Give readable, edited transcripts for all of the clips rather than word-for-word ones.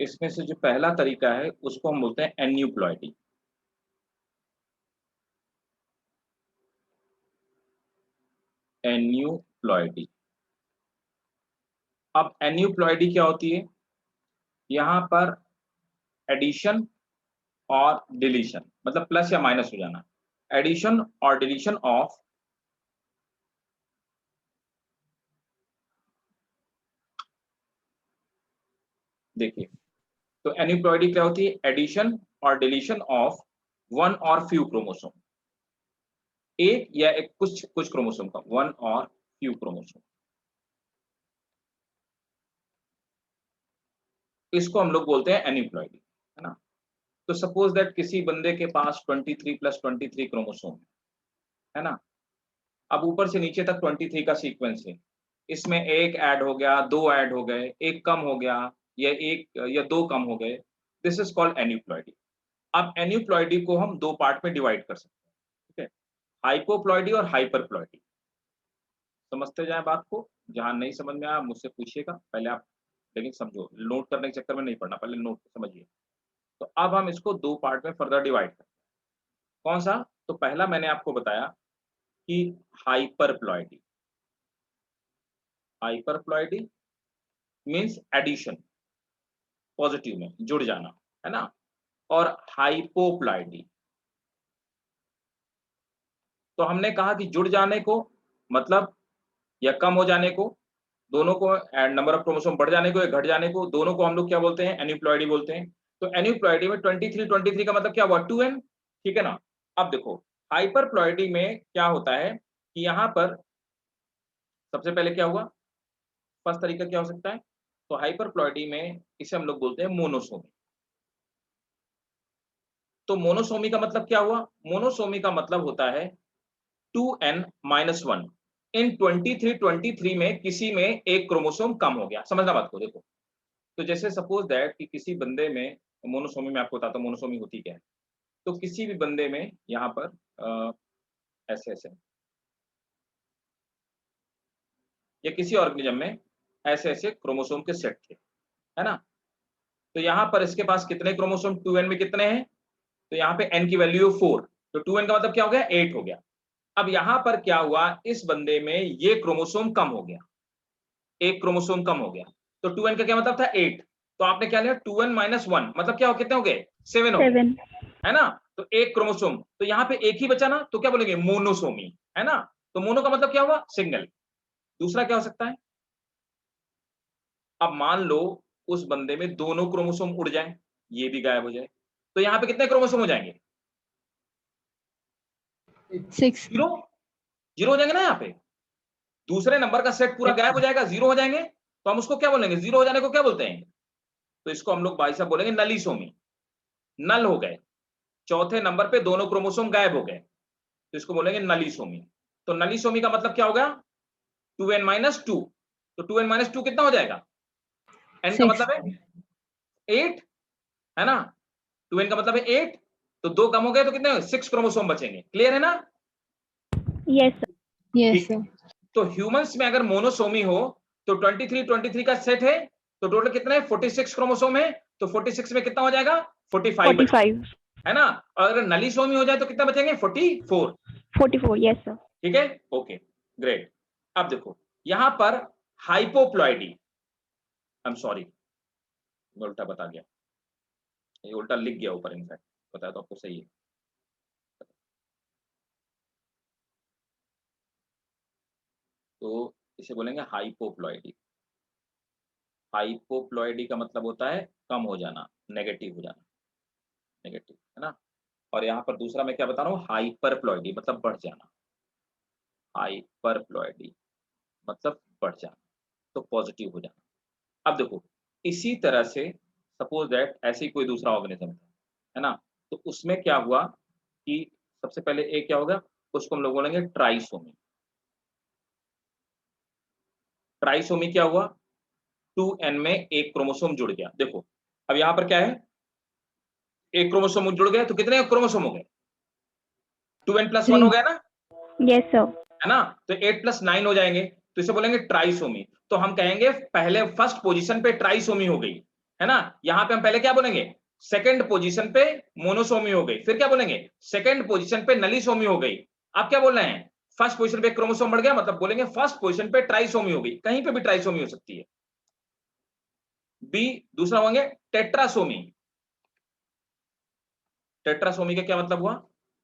इसमें से जो पहला तरीका है उसको हम बोलते हैं एन्यूप्लॉइडी। एन्यूप्लॉइडी। अब एन्यूप्लॉइडी क्या होती है? यहाँ पर एडिशन और डिलीशन, मतलब प्लस या माइनस हो जाना। एडिशन और डिलीशन ऑफ देखिए, तो एन्यूप्लॉइडी क्या होती है? एडिशन और डिलीशन ऑफ वन और फ्यू क्रोमोसोम, एक या एक कुछ कुछ क्रोमोसोम का, वन और फ्यू क्रोमोसोम, इसको हम लोग बोलते हैं एन्यूप्लॉइडी, है ना। तो सपोज दैट किसी बंदे के पास 23 प्लस 23 क्रोमोसोम है ना। अब ऊपर से नीचे तक 23 का सीक्वेंस है, इसमें एक ऐड हो गया, दो ऐड हो गए, एक कम हो गया, या एक या दो कम हो गए, दिस इज कॉल्ड एन्यूप्लॉइडी। अब एन्यूप्लॉइडी को हम दो पार्ट में डिवाइड कर सकते हैं, ठीक है, हाइपोप्लॉइडी और हाइपरप्लॉइडी। समझते जाए बात को, जहां नहीं समझ में आया मुझसे पूछिएगा पहले आप, लेकिन समझो, नोट करने के चक्कर में नहीं पढ़ना, पहले नोट समझिए। तो अब हम इसको दो पार्ट में फर्दर डिवाइड करते हैं। कौन सा? तो पहला मैंने आपको बताया कि हाइपरप्लॉइडी। हाइपरप्लॉइडी मींस एडिशन, पॉजिटिव में जुड़ जाना, है ना। और हाइपोप्लॉइडी, तो हमने कहा कि जुड़ जाने को मतलब या कम हो जाने को, दोनों को, नंबर ऑफ क्रोमोसोम बढ़ जाने को या घट जाने को, दोनों को हम लोग क्या बोलते हैं? एन्यूप्लॉइडी बोलते हैं। तो एन्यूप्लॉइडी में 23 का मतलब क्या हुआ? 2n, ठीक है ना। अब देखो, हाइपरप्लॉइडी में क्या होता है कि यहाँ पर सबसे पहले क्या हुआ, फर्स्ट तरीका क्या हो सकता है? तो हाइपरप्लॉइडी में इसे हम लोग बोलते हैं मोनोसोमी। तो मोनोसोमी का मतलब क्या हुआ? मोनोसोमी का मतलब होता है 2n-1। इन 23 में किसी में एक क्रोमोसोम कम हो गया। समझना बात को, देखो, तो जैसे सपोज दैट कि किसी बंदे में, मोनोसोमी में आपको बताता हूँ मोनोसोमी होती क्या है। तो किसी भी बंदे में यहाँ पर ऐसे ऐसे, या किसी ऑर्गेनिज्म में ऐसे ऐसे क्रोमोसोम के सेट थे, है ना। तो यहाँ पर इसके पास कितने क्रोमोसोम, 2n में कितने हैं? तो यहाँ पे n की वैल्यू 4, तो 2n का मतलब क्या हो गया? 8 हो गया। अब यहाँ पर क्या हुआ, इस बंदे में ये क्रोमोसोम कम हो गया, एक क्रोमोसोम कम हो गया। तो 2n का क्या मतलब था? 8। तो आपने क्या लिया? 2n-1 मतलब क्या हो, कितने हो गए? 7 हो गए, है ना। तो एक क्रोमोसोम, तो यहाँ पे एक ही बचा ना, तो क्या बोलेंगे? मोनोसोमी, है ना। तो मोनो का मतलब क्या हुआ? सिंगल। दूसरा क्या हो सकता है? अब मान लो उस बंदे में दोनों क्रोमोसोम उड़ जाए, ये भी गायब हो जाए, तो यहाँ पे कितने क्रोमोसोम हो जाएंगे? 6। जीरो, जीरो हो जाएंगे ना। यहाँ पे दूसरे नंबर का सेट पूरा गायब हो जाएगा, जीरो हो जाएंगे। तो हम उसको क्या बोलेंगे? जीरो हो जाने को क्या बोलते हैं? तो इसको हम लोग भाई साहब बोलेंगे नलीसोमी। नल हो गए, चौथे नंबर पे दोनों क्रोमोसोम गायब हो गए, तो इसको बोलेंगे नलीसोमी। तो नलीसोमी का मतलब क्या होगा? 2n-2। तो 2n-2 कितना हो जाएगा? n का 6। मतलब है 8, है ना। 2n का मतलब है 8, तो दो कम हो गए तो कितने? 6 क्रोमोसोम बचेंगे। क्लियर है ना? Yes sir. यस ठीक है। सर। तो ह्यूमंस में अगर मोनोसोमी हो तो 23 का सेट है, तो टोटल कितने? 46 क्रोमोसोम है। तो 46 में कितना हो जाएगा? 45 बचेगा, 45। है ना। और अगर नलीसोमी हो जाए तो कितना बचेंगे? 44। 44। Yes sir. ठीक है, ओके, ग्रेट। अब देखो यहां पर हाइपोप्लॉइडी, आई एम सॉरी, मैं उल्टा बता गया, ये उल्टा लिख गया ऊपर, इनफैक्ट बताया तो आपको सही है। तो इसे बोलेंगे हाइपोप्लॉइडी। हाइपोप्लॉइडी का मतलब होता है कम हो जाना, नेगेटिव हो जाना, नेगेटिव, है ना। और यहाँ पर दूसरा मैं क्या बता रहा हूँ? हाइपरप्लॉइडी मतलब बढ़ जाना। हाइपरप्लॉइडी मतलब बढ़ जाना, तो पॉजिटिव हो जाना। अब देखो, इसी तरह से सपोज दैट ऐसे ही कोई दूसरा ऑर्गेनिज्म था, है ना। तो उसमें क्या हुआ कि सबसे पहले एक क्या होगा, उसको हम लोग बोलेंगे ट्राइसोमी। ट्राइसोमी क्या हुआ? 2n में एक क्रोमोसोम जुड़ गया। देखो अब यहाँ पर क्या है, एक क्रोमोसोम जुड़ गया, तो कितने क्रोमोसोम हो गए? 2n+1 हो 3। गया ना, यस सर। है ना। तो 8+9 हो जाएंगे, तो इसे बोलेंगे ट्राइसोमी। तो हम कहेंगे पहले फर्स्ट पोजीशन पे ट्राइसोमी हो गई, है ना। यहाँ पे हम पहले क्या बोलेंगे, सेकंड पोजीशन पे मोनोसोमी हो गई, फिर क्या बोलेंगे, सेकंड पोजीशन पे नलीसोमी हो गई। आप क्या बोल रहे हैं, फर्स्ट पोजीशन पे क्रोमोसोम बढ़ गया, मतलब बोलेंगे फर्स्ट पोजीशन पे ट्राइसोमी हो गई, कहीं पे भी ट्राइसोमी हो सकती है। बी, दूसरा होंगे टेट्रासोमी। टेट्रासोमी का क्या मतलब हुआ,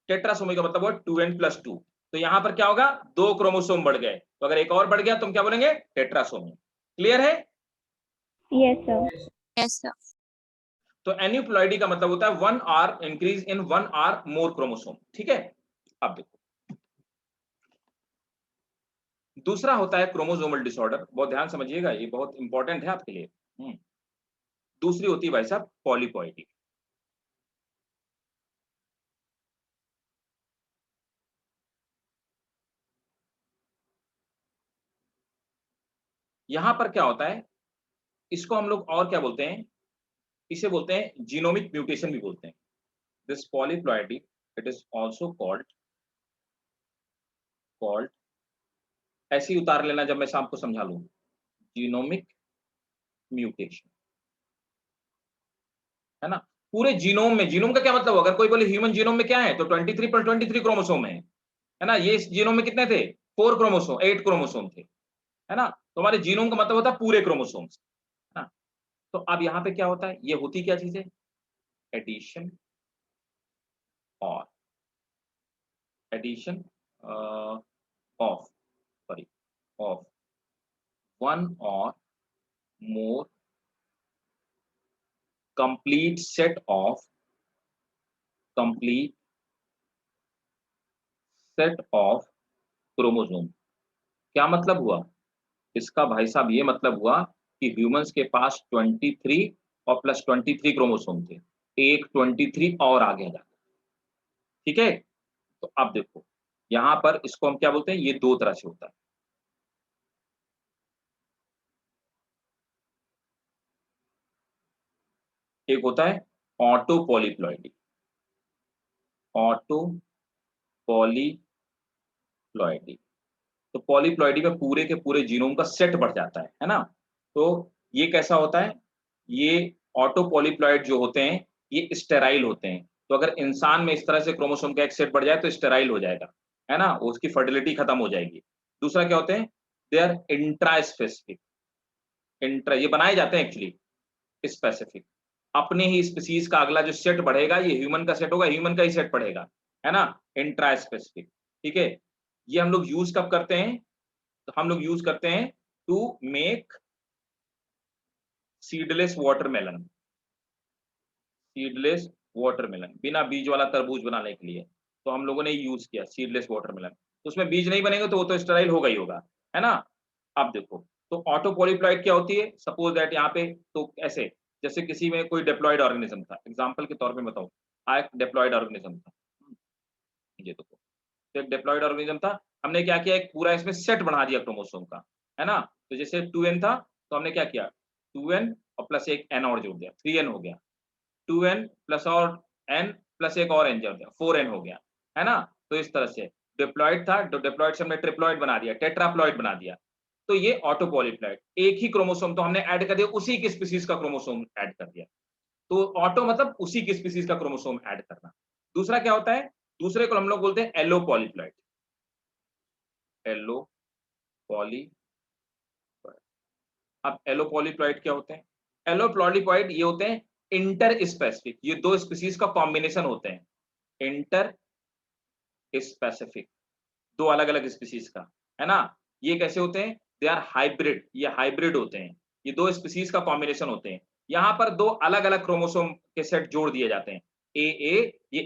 टेट्रासोमी का मतलब हुआ 2n+2। तो यहां पर क्या होगा, 2 क्रोमोसोम बढ़ गए, तो अगर एक और बढ़ गया तो हम क्या बोलेंगे, टेट्रासोमी। क्लियर है। Yes, sir. Yes, sir. तो एन्यूप्लॉइडी का मतलब होता है 1 or increase in 1 or more chromosome. ठीक है, अब देखो दूसरा होता है क्रोमोसोमल डिसऑर्डर, बहुत ध्यान समझिएगा, ये बहुत इंपॉर्टेंट है आपके लिए। दूसरी होती है भाई साहब पॉलीप्लॉइडी। यहां पर क्या होता है, इसको हम लोग और क्या बोलते हैं, इसे बोलते हैं जीनोमिक म्यूटेशन भी बोलते हैं। This polyploidy it is also called, ऐसे ही उतार लेना जब मैं शाम को समझा लूं, जीनोमिक म्यूटेशन, है ना। पूरे जीनोम में, जीनोम का क्या मतलब, अगर कोई बोले ह्यूमन जीनोम में क्या है, तो 23+23 क्रोमोसोम है ना। ये इस जीनोम में कितने थे, 4 क्रोमोसोम, 8 क्रोमोसोम थे, है ना। तो हमारे जीनोम का मतलब होता है पूरे क्रोमोसोम्स, है ना। तो अब यहाँ पे क्या होता है, ये होती क्या चीज है, एडिशन और एडिशन ऑफ सॉरी ऑफ 1 और मोर complete set of क्रोमोसोम। क्या मतलब हुआ इसका भाई साहब, ये मतलब हुआ कि ह्यूमंस के पास 23 और प्लस 23 क्रोमोसोम थे, एक 23 और आ गया जाकर। ठीक है, तो अब देखो यहां पर इसको हम क्या बोलते हैं, ये दो तरह से होता है। एक होता है ऑटो पॉलीप्लॉइडी, ऑटो पॉलीप्लॉइडी। तो पॉलीप्लॉइडी में पूरे के पूरे जीनोम का सेट बढ़ जाता है ना। तो ये कैसा होता है, ये ऑटो पॉलीप्लॉइड जो होते हैं ये स्टेराइल होते हैं। तो अगर इंसान में इस तरह से क्रोमोसोम का एक सेट बढ़ जाए तो स्टेराइल हो जाएगा, है ना, उसकी फर्टिलिटी खत्म हो जाएगी। दूसरा क्या होते हैं, they are intra specific, intra ये बनाए जाते हैं एक्चुअली स्पेसिफिक, अपने ही स्पीसीज का अगला जो सेट बढ़ेगा ये ह्यूमन का सेट होगा, ह्यूमन का ही सेट बढ़ेगा, है ना, इंट्रा स्पेसिफिक। ठीक है, ये हम लोग यूज कब करते हैं, तो हम लोग यूज करते हैं to make seedless watermelon, seedless watermelon, बिना बीज वाला तरबूज बनाने के लिए। तो हम लोगों ने यूज किया सीडलेस वाटरमेलन, तो उसमें बीज नहीं बनेंगे तो वो तो स्टेराइल होगा ही होगा, है ना। अब देखो तो ऑटो पॉलीप्लॉइड क्या होती है, सपोज दैट यहाँ पे तो ऐसे, जैसे किसी में कोई डिप्लॉयड ऑर्गेनिज्म था, एग्जांपल के तौर पे बताऊं, एक डिप्लॉयड ऑर्गेनिज्म था, ये देखो, तो एक डिप्लॉयड ऑर्गेनिज्म था, हमने क्या किया, एक पूरा इसमें सेट बना दिया क्रोमोसोम का, है ना। तो जैसे 2n था तो हमने क्या किया, 2n और प्लस एक n और जोड़ दिया, 3n हो गया, 2n प्लस और n प्लस एक और n जोड़ दिया, 4n हो गया, है ना। तो इस तरह से डिप्लॉयड था, तो डिप्लॉयड से हमने ट्रिप्लॉयड बना दिया, टेट्राप्लॉयड बना दिया। तो ये ऑटो पॉलीप्लॉयड, एक ही क्रोमोसोम तो हमने ऐड कर दिया, उसी की स्पीसीज का क्रोमोसोम ऐड कर दिया। तो ऑटो मतलब उसी की स्पीसीज का क्रोमोसोम ऐड करना। दूसरा क्या होता है, दूसरे को हम लोग बोलते हैं एलो पॉलीप्लॉयड, एलो पॉली। अब एलो पॉलीप्लॉयड क्या होते हैं, एलो पॉलीप्लॉयड ये होते हैं इंटर स्पेसिफिक, ये दो स्पीसीज का कॉम्बिनेशन होते हैं, इंटर स्पेसिफिक, दो अलग अलग स्पीसीज का, है ना। ये कैसे होते हैं, दे आर हाइब्रिड, ये हाइब्रिड होते हैं, ये दो स्पीसीज का कॉम्बिनेशन होते हैं। यहाँ पर दो अलग अलग क्रोमोसोम के सेट जोड़ दिए जाते हैं, ये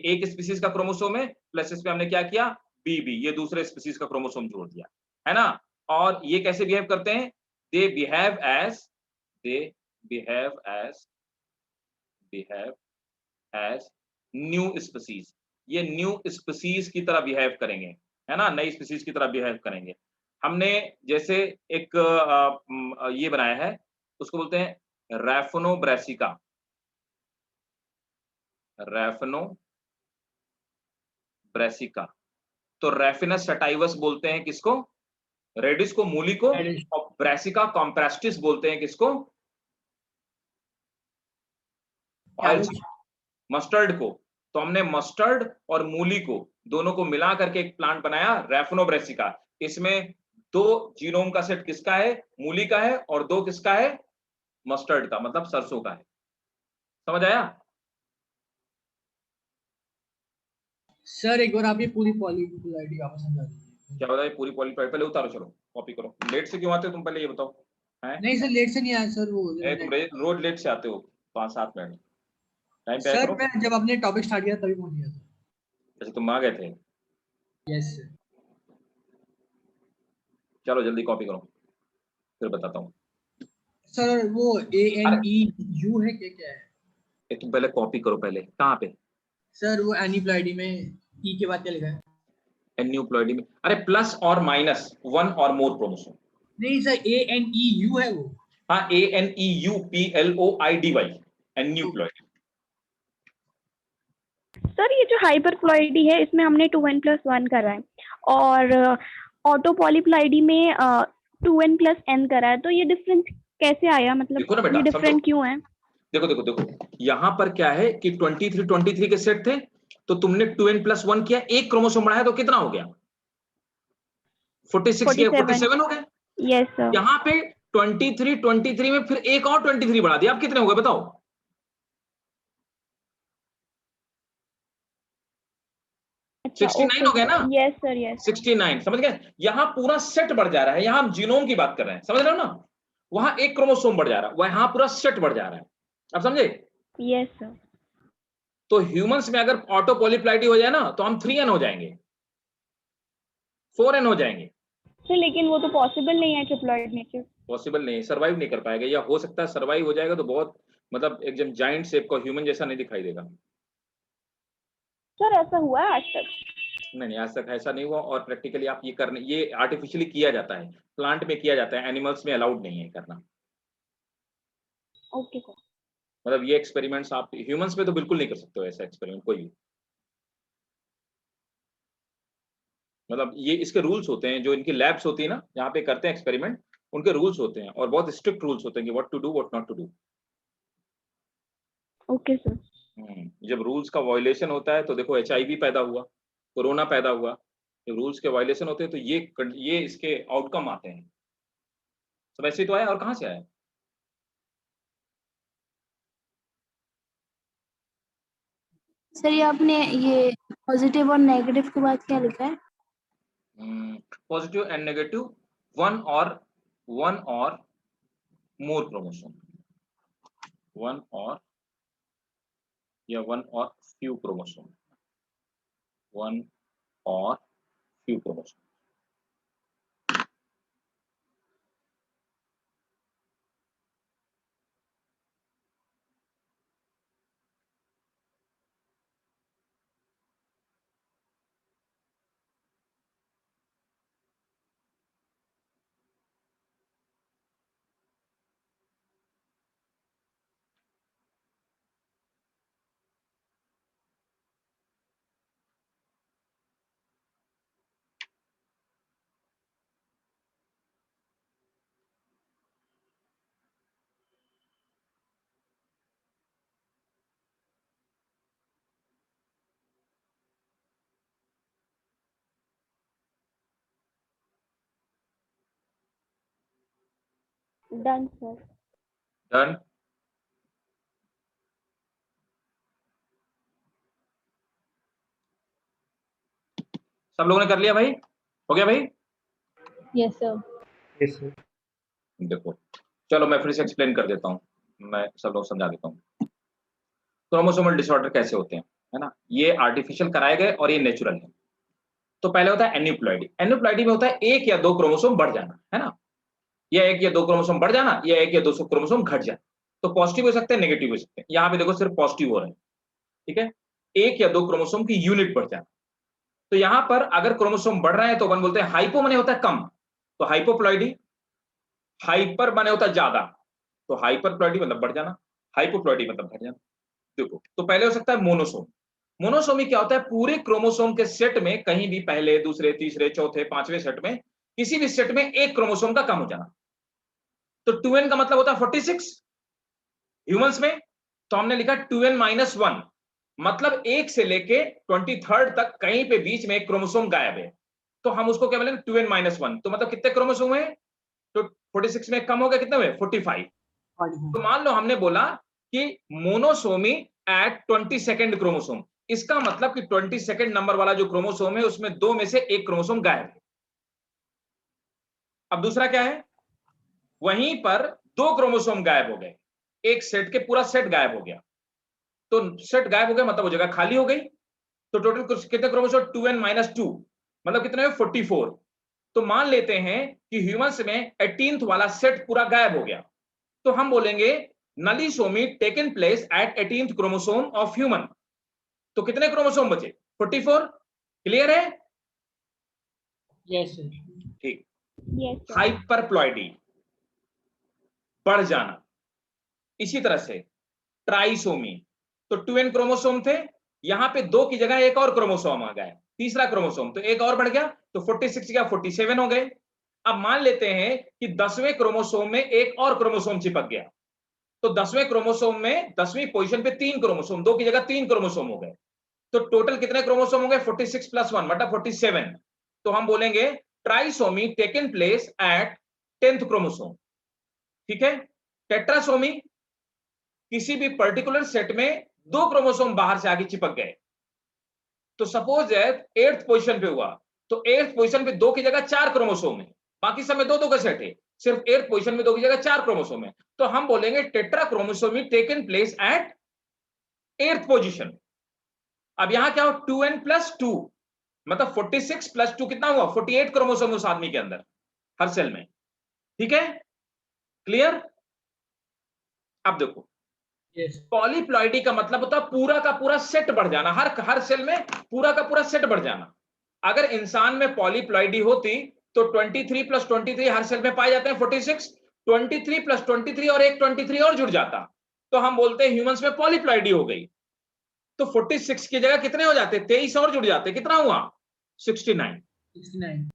एक स्पीसीज का क्रोमोसोम है, प्लस इसमें हमने क्या किया, बी ये दूसरे स्पीसीज का क्रोमोसोम जोड़ दिया, है ना। और ये कैसे बिहेव करते हैं, they behave as they behave as behave as new species, ये न्यू स्पीसीज की तरह बिहेव करेंगे, है ना, नई स्पीसीज की तरह बिहेव करेंगे। हमने जैसे एक ये बनाया है, उसको बोलते हैं रैफनो ब्रेसिका, रैफनो ब्रेसिका। तो रैफिनस सटाइवस बोलते हैं किसको, रेडिस को, मूली को, और ब्रेसिका कॉम्प्रेस्टिस बोलते हैं किसको, ऑयल सीड, मस्टर्ड को, तो हमने मस्टर्ड और मूली को दोनों को मिला करके एक प्लांट बनाया रैफिनोब्रेसिका। इसमें 2 जीनोम का सेट किसका है? मूली का है, और 2 किसका है? मस्टर्ड का, मतलब सरसों का है। समझ आया? सर एक बार आप ये पूरी पॉलीक्यूल आईडी वापस समझा दीजिए। क्या बताया? पूरी पॉलीक्यूल पहले उतारो, चलो कॉपी करो। लेट से क्यों आते हो तुम, पहले ये बताओ। हैं? नहीं सर लेट से नहीं आया सर, वो तुम रोज लेट से आते हो, 5-7 मिनट टाइम पे आया सर करो। मैं जब आपने टॉपिक स्टार्ट किया तभी पहुंच गया सर। जैसे तुम आ गए थे। Yes sir. चलो जल्दी कॉपी करो, फिर बताता हूँ। सर वो ANEU है, क्या क्या है? तुम पहले कॉपी करो, पहले कहाँ पे? सर वो एनिप्लॉइडी में ई के बाद क्या लिखा है? एन्यूप्लॉइडी में, अरे प्लस और माइनस 1 और मोर क्रोमोसोम। नहीं सर ANEU है वो। हाँ, ANEUPLOIDY, एन्यूप्लॉइडी। सर ये जो हाइपरप्लॉइडी है इसमें हमने 2n+1 करा है, और ऑटो पॉलीप्लॉइडी में 2n+n करा है, तो ये डिफरेंस कैसे आया? देखो ना मतलब बेटा, ये डिफरेंट क्यों है? देखो देखो देखो, यहाँ पर क्या है कि 23 के सेट थे, तो तुमने 2n+1 किया, एक क्रोमोसोम बढ़ाया तो कितना हो गया? 46 या 47 हो गया। Yes sir. यहाँ पे 23 में फिर एक और 23 बढ़ा दिया, अब कितने हो गए बताओ? अच्छा, 69 हो गया ना? Yes sir, yes. 69, समझ गए? यहाँ पूरा सेट बढ़ जा रहा है, यहाँ हम जीनोम की बात कर रहे हैं, समझ रहे हो ना? वहां एक क्रोमोसोम बढ़ जा रहा है, वहां पूरा सेट बढ़ जा रहा है। अब समझे? Yes sir. तो ह्यूमंस में अगर ऑटो पॉलीप्लॉइडी हो जाए ना, तो हम 3n हो जाएंगे, 4n हो जाएंगे। सर लेकिन वो तो पॉसिबल नहीं है ट्रिप्लॉइड नेचर। पॉसिबल नहीं, सर्वाइव नहीं कर पाएगा, या हो सकता है सर्वाइव हो जाएगा तो बहुत, मतलब एकदम जाइंट शेप का ह्यूमन जैसा नहीं दिखाई देगा। सर ऐसा हुआ है आज तक? नहीं, आज तक ऐसा नहीं हुआ, और प्रैक्टिकली आप ये आर्टिफिशियली किया जाता है, प्लांट में किया जाता है, एनिमल्स में अलाउड नहीं है करना। Okay sir. मतलब ये एक्सपेरिमेंट्स आप ह्यूमंस में तो बिल्कुल नहीं कर सकते हो, ऐसा एक्सपेरिमेंट कोई भी। मतलब ये इसके रूल्स होते हैं, जो इनकी लैब्स होती है ना, जहाँ पे करते हैं एक्सपेरिमेंट, उनके रूल्स होते हैं, और बहुत स्ट्रिक्ट रूल्स होते हैं कि what to do what not to do. Okay sir. जब रूल्स का वायलेशन होता है तो देखो HIV पैदा हुआ, कोरोना पैदा हुआ, जब रूल्स के वायलेशन होते हैं तो ये इसके आउटकम आते हैं। सब ऐसे ही तो आया, और कहाँ से आया? सर ये आपने ये पॉजिटिव और नेगेटिव के बाद क्या लिखा है? पॉजिटिव एंड नेगेटिव, वन और मोर क्रोमोसोम, वन और फ्यू क्रोमोसोम, वन और few chromosome. Done sir. Done. सब लोगों ने कर लिया भाई? हो गया भाई? Yes sir. Yes sir. देखो चलो मैं फिर से एक्सप्लेन कर देता हूँ, मैं सब लोग समझा देता हूँ। क्रोमोसोमल डिसऑर्डर कैसे होते हैं, है ना? ये आर्टिफिशियल कराए गए और ये नेचुरल है। तो पहले होता है एन्यूप्लॉइडी। एन्यूप्लॉइडी में होता है 1 या 2 क्रोमोसोम बढ़ जाना, है ना? या 1 या 2 क्रोमोसोम बढ़ जाना, या 1 या 2 क्रोमोसोम घट जाना। तो पॉजिटिव हो सकते हैं, नेगेटिव हो सकते हैं। यहाँ पे देखो सिर्फ पॉजिटिव हो रहे हैं, ठीक है? 1 या 2 क्रोमोसोम की यूनिट बढ़ जाना। तो यहाँ पर अगर क्रोमोसोम बढ़ रहे हैं तो अपन बोलते हैं हाइपो, माने होता है कम, तो हाइपोप्लॉइडी। हाइपर माने होता है ज्यादा, तो हाइपरप्लॉइडी मतलब बढ़ जाना, हाइपोप्लॉइडी मतलब घट जाना। देखो तो पहले हो सकता है मोनोसोम। मोनोसोमी क्या होता है? पूरे क्रोमोसोम के सेट में कहीं भी पहले, दूसरे, तीसरे, चौथे, पांचवें सेट में, किसी भी सेट में एक क्रोमोसोम का कम हो जाना। तो 2n का मतलब होता है 46 ह्यूमंस में, तो हमने लिखा 2n-1, मतलब 1 से लेके 23rd तक कहीं पे बीच में एक क्रोमोसोम गायब है, तो हम उसको क्या बोलेंगे 2n-1। तो मतलब कितने क्रोमोसोम है, तो 46 में कम हो गया, कितने हुए 45। तो मान लो हमने बोला कि मोनोसोमी एट 22nd क्रोमोसोम, इसका मतलब कि 22nd नंबर वाला जो क्रोमोसोम है उसमें 2 में से एक क्रोमोसोम गायब है। अब दूसरा क्या है, वहीं पर 2 क्रोमोसोम गायब हो गए, एक सेट के पूरा सेट गायब हो गया, तो सेट गायब हो गया मतलब वो जगह खाली हो गई। तो टोटल कितने क्रोमोसोम, 2n-2, मतलब कितने हुए 44। तो मान लेते हैं कि ह्यूमंस में 18th वाला सेट पूरा गायब हो गया, तो हम बोलेंगे nullisomy taken place at 18th chromosome of human. तो कितने क्रोमोसोम बचे, 44। क्लियर है? Yes sir. ठीक। Yes sir. हाइपरप्लॉइडी, बढ़ जाना। इसी तरह से ट्राइसोमी, तो 2n क्रोमोसोम थे, यहां पे 2 की जगह एक और क्रोमोसोम आ गया, तीसरा क्रोमोसोम, तो एक और बढ़ गया, तो 46 या 47 हो गए। अब मान लेते हैं कि 10वें क्रोमोसोम में एक और क्रोमोसोम चिपक गया, तो 10वें क्रोमोसोम में 10वीं पोजीशन पे 3 क्रोमोसोम, 2 की जगह 3 क्रोमोसोम हो गए, तो टोटल कितने क्रोमोसोम हो गए, 46 + 1 मतलब 47। तो हम बोलेंगे trisomy taken place eight 10th chromosome. ठीक है। टेट्रासोमी, किसी भी पर्टिकुलर सेट में 2 क्रोमोसोम बाहर से आगे चिपक गए, तो सपोज है 8th पोजीशन पे हुआ, तो 8th पोजीशन पे 2 की जगह 4 क्रोमोसोम है, बाकी सब में 2-2 का सेट है, सिर्फ 8th पोजीशन में 2 की जगह 4 क्रोमोसोम है, तो हम बोलेंगे tetrachromosomy taken place at 8th position. अब यहां क्या हो, 2n+2, मतलब 46 + 2 कितना हुआ, 48 क्रोमोसोम उस आदमी के अंदर, हर सेल में। ठीक है, क्लियर? अब देखो, यस पॉलीप्लॉइडी का मतलब होता है पूरा का पूरा सेट बढ़ जाना, हर सेल में पूरा का पूरा सेट बढ़ जाना। अगर इंसान में पॉलीप्लॉइडी होती तो 23 + 23 हर सेल में पाए जाते हैं 46, 23 + 23 और एक 23 और जुड़ जाता, तो हम बोलते हैं ह्यूमंस में पॉलीप्लॉइडी हो गई। तो 46 की जगह कितने हो जाते, 23 और जुड़ जाते, कितना हुआ 69, 69।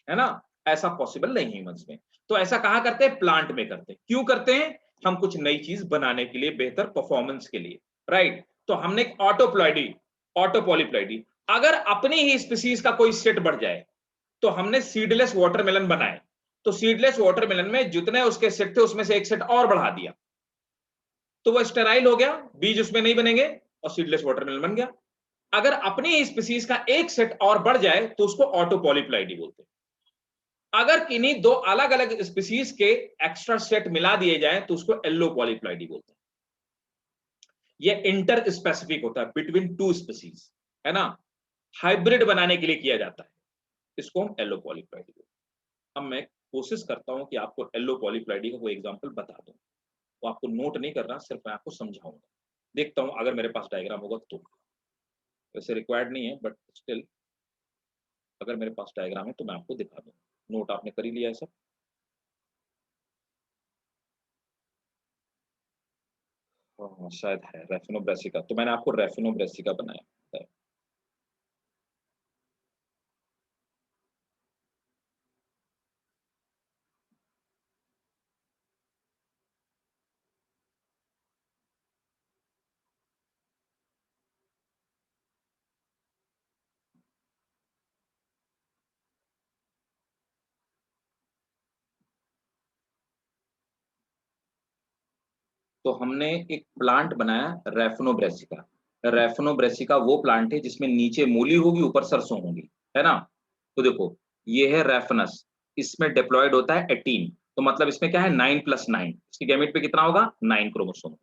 है ना? ऐसा पॉसिबल नहीं है ह्यूमंस में। तो ऐसा कहां करते हैं, प्लांट में करते हैं। क्यों करते हैं, हम कुछ नई चीज बनाने के लिए, बेहतर परफॉर्मेंस के लिए, राइट। तो हमने ऑटोप्लॉइडी, ऑटोपॉलीप्लॉइडी, अगर अपनी ही स्पीसीज का कोई सेट बढ़ जाए, तो हमने सीडलेस वाटरमेलन बनाए, तो सीडलेस वाटरमेलन में जितने उसके सेट थे उसमें से एक सेट और बढ़ा दिया, तो वो स्टेराइल हो गया, बीज उसमें नहीं बनेंगे और सीडलेस वाटरमेलन बन गया। अगर अपनी ही स्पीसीज का एक सेट और बढ़ जाए तो उसको ऑटोपॉलीप्लॉइडी बोलते हैं। अगर किन्हीं 2 अलग अलग स्पीसीज के एक्स्ट्रा सेट मिला दिए जाएं तो उसको एलोपॉलीप्लॉइडी बोलते हैं। ये इंटर स्पेसिफिक होता है बिटवीन 2 स्पीसीज, है ना, हाइब्रिड बनाने के लिए किया जाता है, इसको हम एलोपॉलीप्लॉइडी बोलते हैं। अब मैं कोशिश करता हूं कि आपको एलोपॉलीप्लॉइडी का कोई एग्जांपल बता दूं, वो आपको नोट नहीं करना, सिर्फ मैं आपको समझाऊंगा। देखता हूं अगर मेरे पास डायग्राम होगा तो, वैसे रिक्वायर्ड नहीं है बट स्टिल अगर मेरे पास डायग्राम है तो मैं आपको दिखा दूं। नोट आपने कर ही लिया है सब? हाँ शायद है रेफिनोब्रेसिका, तो मैंने आपको रेफिनोब्रेसिका बनाया है। तो हमने एक प्लांट बनाया रेफिनोब्रेसिका। रेफिनोब्रेसिका वो प्लांट है जिसमें नीचे मूली होगी, ऊपर सरसों होगी, है ना। तो देखो ये है रेफनस, इसमें डिप्लॉयड होता है 18, तो मतलब इसमें क्या है 9 + 9, इसकी गैमेट पे कितना होगा 9 क्रोमोसोम।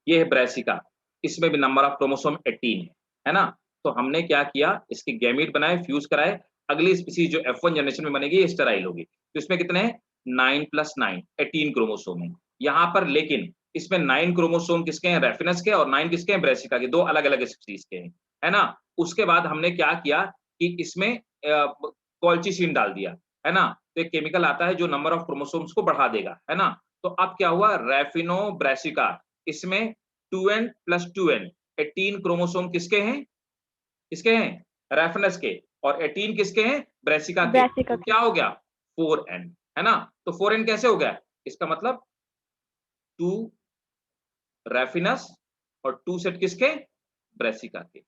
ये है ब्रेसिका, इसमें भी नंबर ऑफ क्रोमोसोम 18 है ना। तो हमने क्या किया, इसके गैमेट बनाए, फ्यूज कराए, अगली स्पीसीज जो F1 जनरेशन में बनेगी ये स्टेराइल होगी, तो इसमें कितने हैं 9 + 9 18 क्रोमोसोम है यहाँ पर। लेकिन इसमें 9 क्रोमोसोम किसके हैं, रेफिनस के, और 9 किसके हैं, ब्रेसिका के, 2 अलग अलग स्पीसीज के हैं, है ना। उसके बाद हमने क्या किया कि इसमें कॉल्चिसिन डाल दिया, है ना, तो एक केमिकल आता है जो नंबर ऑफ क्रोमोसोम्स को बढ़ा देगा, है ना। तो अब क्या हुआ, रेफिनोब्रेसिका, इसमें 2n + 2n 18 क्रोमोसोम किसके हैं, किसके हैं, रेफिनस के, और 18 किसके हैं, ब्रेसिका के, ब्रेसिका तो के। क्या हो गया 4n, है ना। तो 4n कैसे हो गया, इसका मतलब 2 रेफिनस और 2 सेट किसके, ब्रेसिका के,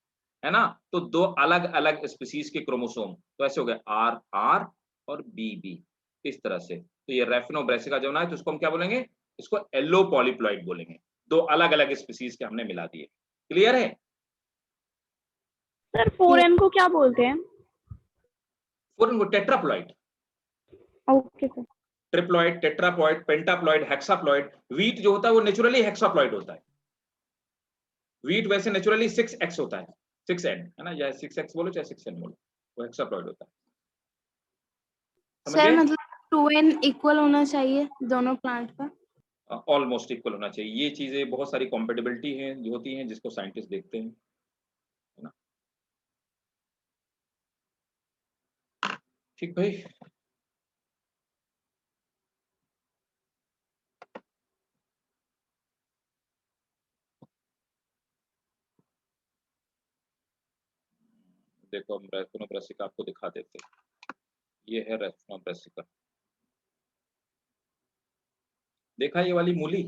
है ना। तो 2 अलग अलग स्पीसीज के क्रोमोसोम, तो ऐसे हो गए आर आर और बी बी, इस तरह से। तो ये रैफिनोब्रेसिका जो ना है, तो उसको हम क्या बोलेंगे, इसको येलो पॉलीप्लॉइड बोलेंगे। 2 अलग अलग स्पीसीज के हमने मिला दिए। क्लियर है। सर 4n को क्या बोलते हैं? फोरन को tetraploid, okay sir. Triploid, tetraploid, pentaploid, hexaploid. Wheat जो होता है वो नेचुरली हेक्साप्लॉइड होता है। वीट वैसे नेचुरली 6x होता है, 6n, है ना, या 6x बोलो चाहे 6n बोलो, वो हेक्साप्लॉइड होता है। समझ सर गए? मतलब 2n इक्वल होना चाहिए दोनों प्लांट का। ऑलमोस्ट इक्वल होना चाहिए। ये चीजें बहुत सारी कॉम्पेटिबिलिटी हैं जो होती हैं, जिसको साइंटिस्ट देखते हैं, है ना। ठीक भाई। देखो हम रैफिनोब्रेसिका आपको दिखा देते हैं। ये है रैफिनोब्रेसिका, देखा ये वाली मूली,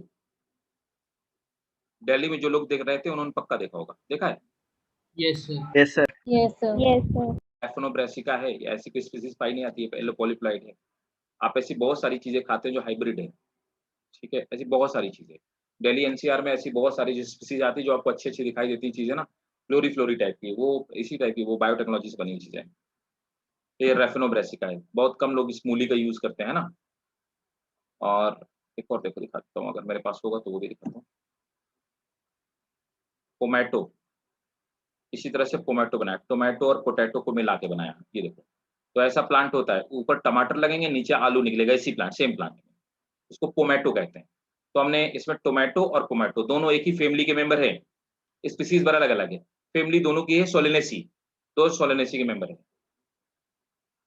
दिल्ली में जो लोग देख रहे थे उन्होंने पक्का देखा होगा, देखा है। Yes sir. Yes sir. Yes sir. Raphanobrassica है, ये ऐसी कोई स्पीसीज पाई नहीं आती है, येलो पॉलीप्लॉइड है। आप ऐसी बहुत सारी चीजें खाते हैं जो हाइब्रिड है, ठीक है, ऐसी बहुत सारी चीजें। दिल्ली एनसीआर में ऐसी बहुत सारी स्पीसीज आती है जो आपको अच्छी अच्छी दिखाई देती चीजें ना, फ्लोरी फ्लोरी टाइप की, वो इसी टाइप की, वो बायोटेक्नोलॉजी से बनी हुई चीजें। ये रैफिनोब्रेसिका है, बहुत कम लोग इस मूली का यूज करते हैं ना। और एक और देखो दिखाता हूँ, अगर मेरे पास होगा तो वो भी दिखाता हूँ। पोमैटो, इसी तरह से पोमैटो बनाया, टोमेटो और पोटैटो को मिला के बनाया, ये देखो। तो ऐसा प्लांट होता है, ऊपर टमाटर लगेंगे, नीचे आलू निकलेगा, इसी प्लांट, सेम प्लांट, इसको पोमैटो कहते हैं। तो हमने इसमें टोमेटो और पोमैटो दोनों एक ही फैमिली के मेंबर है, स्पीसीज बड़ा अलग अलग है, फैमिली दोनों की है सोलेनेसी, दो सोलेनेसी के मेंबर है।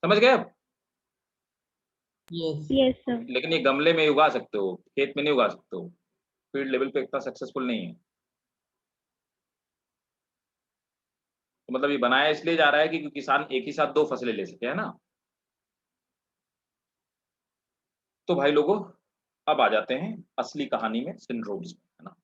समझ गए अब। यस। Yes sir. लेकिन ये गमले में उगा सकते हो, खेत में नहीं उगा सकते हो, फील्ड लेवल पे इतना सक्सेसफुल नहीं है। तो मतलब ये बनाया इसलिए जा रहा है कि किसान एक ही साथ 2 फसलें ले सके, है ना। तो भाई लोगों, अब आ जाते हैं असली कहानी में, सिंड्रोम्स में, है ना।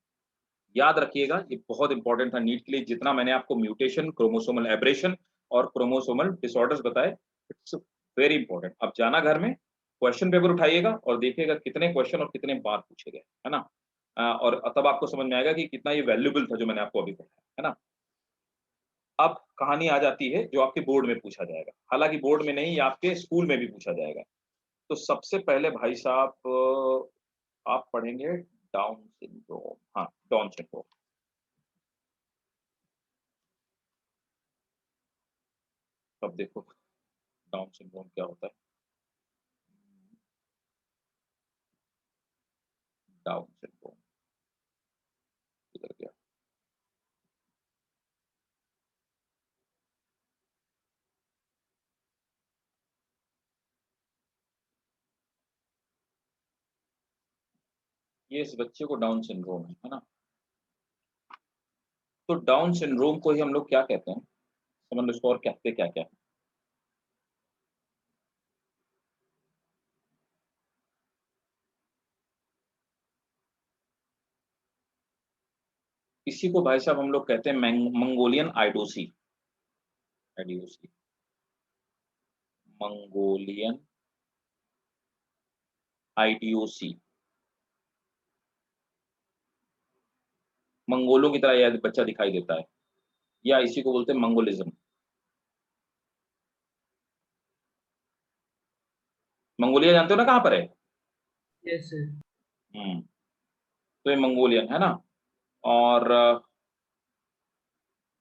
याद रखिएगा ये बहुत इंपॉर्टेंट था नीट के लिए, जितना मैंने आपको म्यूटेशन, क्रोमोसोमल एब्रेशन और क्रोमोसोमल डिसऑर्डर्स बताए, इट्स वेरी इंपॉर्टेंट। अब जाना घर में, क्वेश्चन पेपर उठाइएगा और देखिएगा कितने क्वेश्चन और कितने बार पूछे गए, है ना। और तब आपको समझ में आएगा कि कितना ये वैल्यूबल था जो मैंने आपको अभी बताया, है ना। अब कहानी आ जाती है जो आपके बोर्ड में पूछा जाएगा, हालांकि बोर्ड में नहीं, आपके स्कूल में भी पूछा जाएगा। तो सबसे पहले भाई साहब आप पढ़ेंगे डाउन सिंड्रोम, हाँ डाउन सिंड्रोम। अब देखो डाउन सिंड्रोम क्या होता है। डाउन सिंड्रोम किधर गया। ये इस बच्चे को डाउन सिंड्रोम है ना। तो डाउन सिंड्रोम को ही हम लोग क्या कहते हैं, समझ लो इसको, और कहते क्या क्या है। इसी को भाई साहब हम लोग कहते हैं मंगोलियन आइडोसी, आइडियोसी, मंगोलियन आइडियोसी। मंगोलों की तरह यह बच्चा दिखाई देता है, या इसी को बोलते हैं मंगोलिज्म। मंगोलिया जानते हो ना कहाँ पर है। Yes sir. तो ये मंगोलियन है ना। और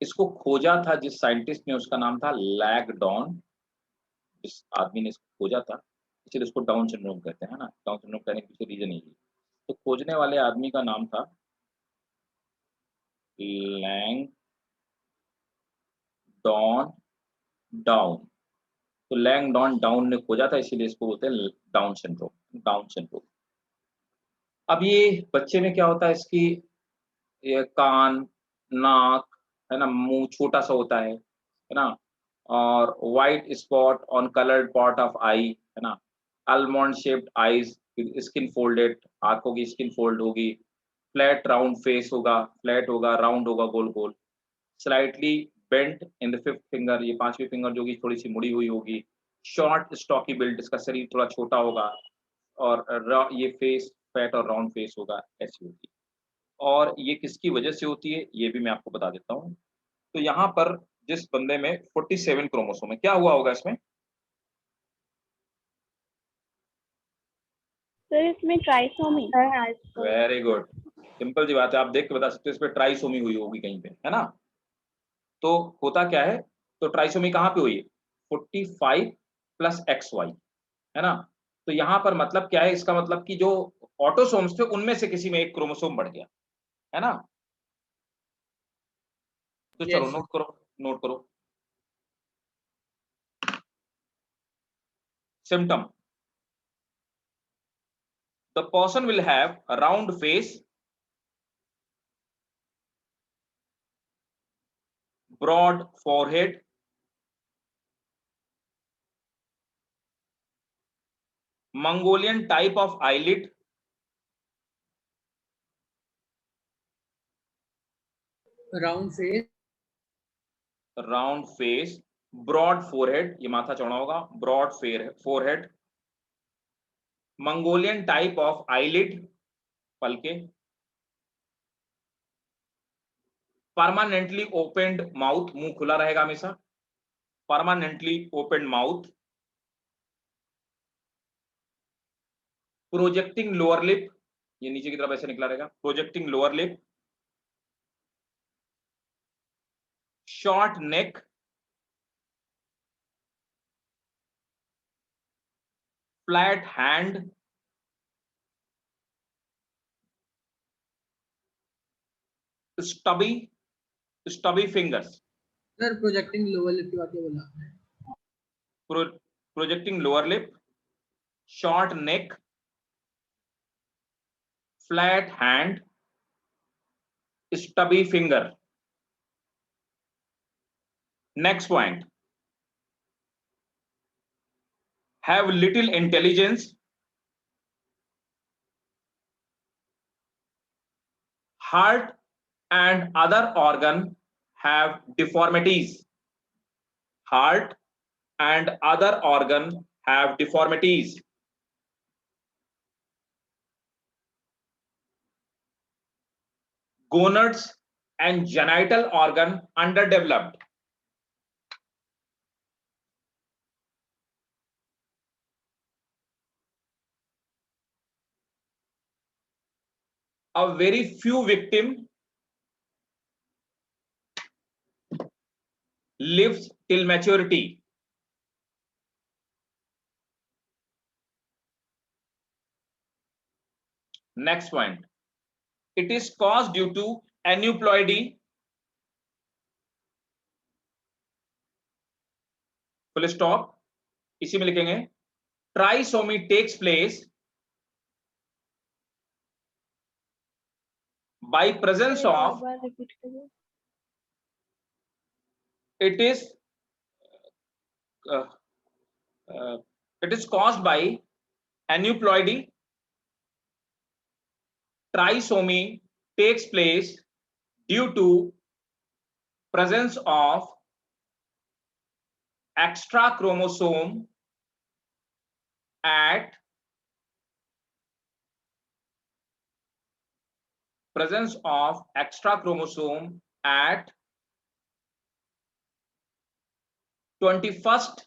इसको खोजा था जिस साइंटिस्ट ने, उसका नाम था लैगडॉन। जिस आदमी ने इसको खोजा था, इसलिए उसको डाउन सिंड्रोम कहते हैं ना। डाउन सिंड्रोम कहने के पीछे रीजन यही है। तो खोजने वाले आदमी का नाम था लैंगडॉन डाउन। तो लैंगडॉन डाउन ने खोजा था, इसीलिए इसको बोलते हैं डाउन सिंड्रोम, डाउन सिंड्रोम। अब ये बच्चे में क्या होता है, इसकी ये कान, नाक, है ना, मुंह छोटा सा होता है ना। और white spot on coloured part of eye, है ना। Almond shaped eyes, skin folded, आंखों की स्किन फोल्ड होगी, फ्लैट राउंड फेस होगा, फ्लैट होगा, राउंड होगा, गोल गोल, slightly bent in the fifth finger, ये पांचवी फिंगर जो कि थोड़ी सी मुड़ी हुई होगी, शॉर्ट स्टॉकी बिल्ड, इसका शरीर थोड़ा छोटा होगा, और ये फेस फैट और राउंड फेस होगा, ऐसी होती है। और ये किसकी वजह से होती है ये भी मैं आपको बता देता हूँ। तो यहाँ पर जिस बंदे में 47 क्रोमोसोम है, क्या हुआ होगा इसमें? सर इसमें ट्राइसोमी। वेरी गुड, सिंपल सी बात है, आप देख के बता सकते हो, इस पे ट्राइसोमी हुई होगी कहीं पे, है ना? तो होता क्या है, तो ट्राइसोमी कहाँ पे हुई है? 45 प्लस XY, है ना? तो यहाँ पर मतलब क्या है, इसका मतलब कि जो ऑटोसोम्स थे उनमें से किसी में एक क्रोमोसोम बढ़ गया, है ना? तो चलो Yes, sir. नोट करो symptom. The person will have a round face, broad forehead, Mongolian type of eyelid, round face, broad forehead, ये माथा चौड़ा होगा, broad forehead, Mongolian type of eyelid, पलके, permanently opened mouth, मुंह खुला रहेगा हमेशा, permanently opened mouth, projecting lower lip, ये नीचे की तरफ ऐसे निकला रहेगा, projecting lower lip, short neck, flat hand, stubby fingers, sir, projecting lower lip की बात ये बोला आपने। projecting lower lip, short neck, flat hand, stubby finger. Next point, have little intelligence, heart and other organ have deformities, heart and other organ have deformities, gonads and genital organ underdeveloped, a very few victim lives till maturity. Next point, it is caused due to aneuploidy, full stop, इसी में लिखेंगे trisomy takes place by presence of, it is caused by aneuploidy, trisomy takes place due to presence of extra chromosome at presence of extra chromosome at 21st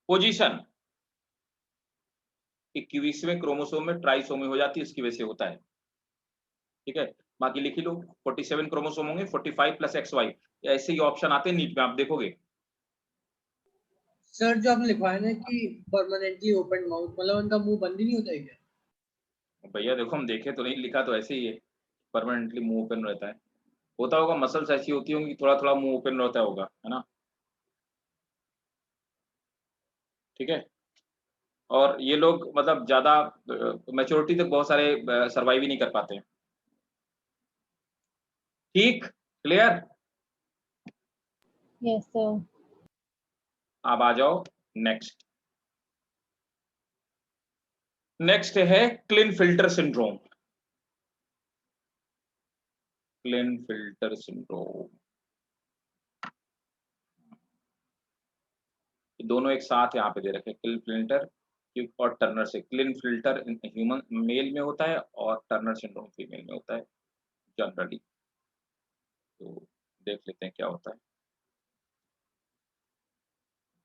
position, 21वें chromosome में trisomy हो जाती है, इसकी वजह से होता है, ठीक है? बाकी लिख लो, 47 क्रोमोसोम होंगे, 45 प्लस XY, ऐसे ही ऑप्शन आते हैं नीट में, आप देखोगे। सर जो आपने लिखवाया ना कि परमानेंटली ओपन माउथ, मतलब उनका मुंह बंद ही नहीं होता है क्या? भैया देखो, हम देखे तो नहीं, लिखा तो ऐसे ही है, परमानेंटली मुंह ओपन रहता है, होता होगा, मसल्स ऐसी होती होंगी, थोड़ा थोड़ा मुंह ओपन रहता होगा, है ना? ठीक है। और ये लोग मतलब ज्यादा मैच्योरिटी तक बहुत सारे सर्वाइव ही नहीं कर पाते हैं। ठीक, क्लियर? Yes sir. अब आ जाओ नेक्स्ट है क्लिनफिल्टर सिंड्रोम। क्लिनफिल्टर सिंड्रोम, दोनों एक साथ यहाँ पे दे रखे, क्लिनफिल्टर और टर्नर से। क्लिनफिल्टर ह्यूमन मेल में होता है और टर्नर सिंड्रोम फीमेल में होता है जनरली। तो देख लेते हैं क्या होता है।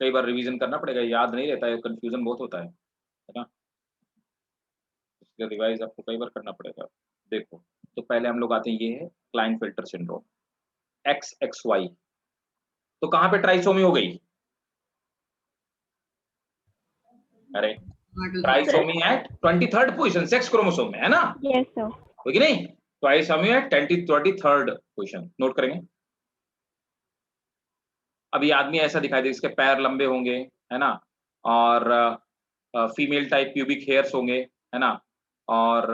कई बार रिवीजन करना पड़ेगा, याद नहीं रहता है, कंफ्यूजन बहुत होता है ना, इसलिए रिवाइज आपको कई बार करना पड़ेगा। देखो, तो पहले हम लोग आते हैं, ये है क्लाइनफिल्टर सिंड्रोम XXY। तो कहाँ पे ट्राइसोमी हो गई? अरे trisomy at 23rd position, sex chromosome में, है ना? Yes sir. हो कि नहीं? Trisomy at 23rd position, note करेंगे। अभी आदमी ऐसा दिखाई दे, इसके पैर लंबे होंगे, है ना, और फीमेल टाइप प्यूबिक हेयर्स होंगे, है ना, और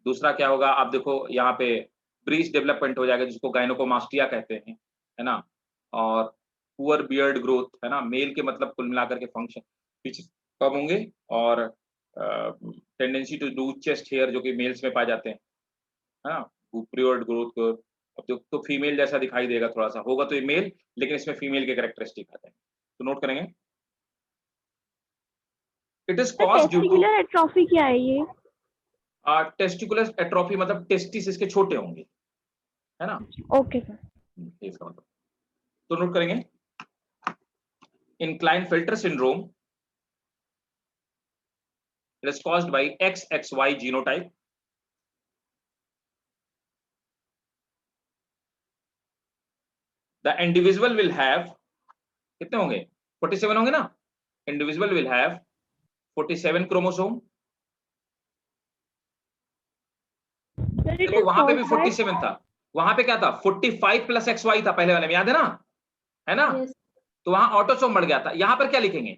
दूसरा क्या होगा, आप देखो यहाँ पे ब्रीच डेवलपमेंट हो जाएगा, जिसको गायनोकोमास्टिया कहते हैं, है ना, और पुअर बियर्ड ग्रोथ, है ना, मेल के मतलब कुल मिलाकर के फंक्शन पीछे कम होंगे, और tendency to lose chest hair जो कि मेल्स में पाए जाते हैं, है ना, बियर्ड ग्रोथ। अब तो फीमेल जैसा दिखाई देगा, थोड़ा सा होगा तो ये मेल, लेकिन इसमें फीमेल के कैरेक्टरिस्टिक आते हैं, तो नोट करेंगे। It is caused due to testicular atrophy क्या है ये? टेस्टिकुलर एट्रोफी, मतलब टेस्टिस इसके छोटे होंगे, है ना, ओके सर। इसका मतलब, तो नोट करेंगे। In Klinefelter syndrome, it is caused by XXY genotype. The individual will have, कितने होंगे? 47 होंगे ना? Individual will have 47 chromosome. देखो वहां पे भी 47 था, वहां पे क्या था? 45 प्लस XY था पहले वाले में, याद है ना? है ना? Yes. तो वहां ऑटोसोम बढ़ गया था। यहां पर क्या लिखेंगे?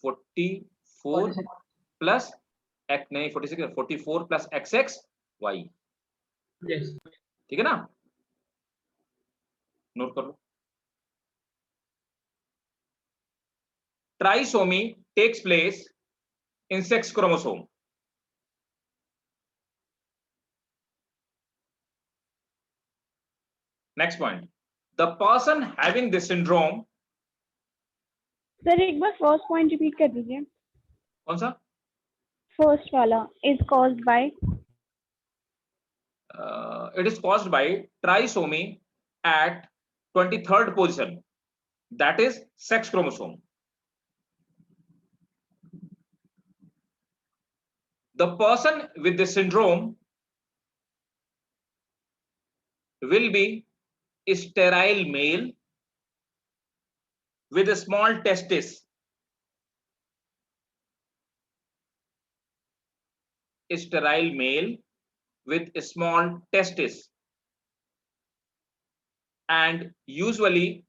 44 प्लस एक्स, नहीं 46, 44 प्लस XXY, Yes. ठीक है ना? नोट कर लो। Trisomy takes place in sex chromosome. Next point. The person having this syndrome, sir एक बार फर्स्ट पॉइंट रिपीट कर दीजिए। कौन सा? फर्स्ट वाला, is caused bye. It is caused by trisomy at 23rd position, that is sex chromosome. The person with this syndrome will be a sterile male with a small testis. A sterile male with a small testis, and usually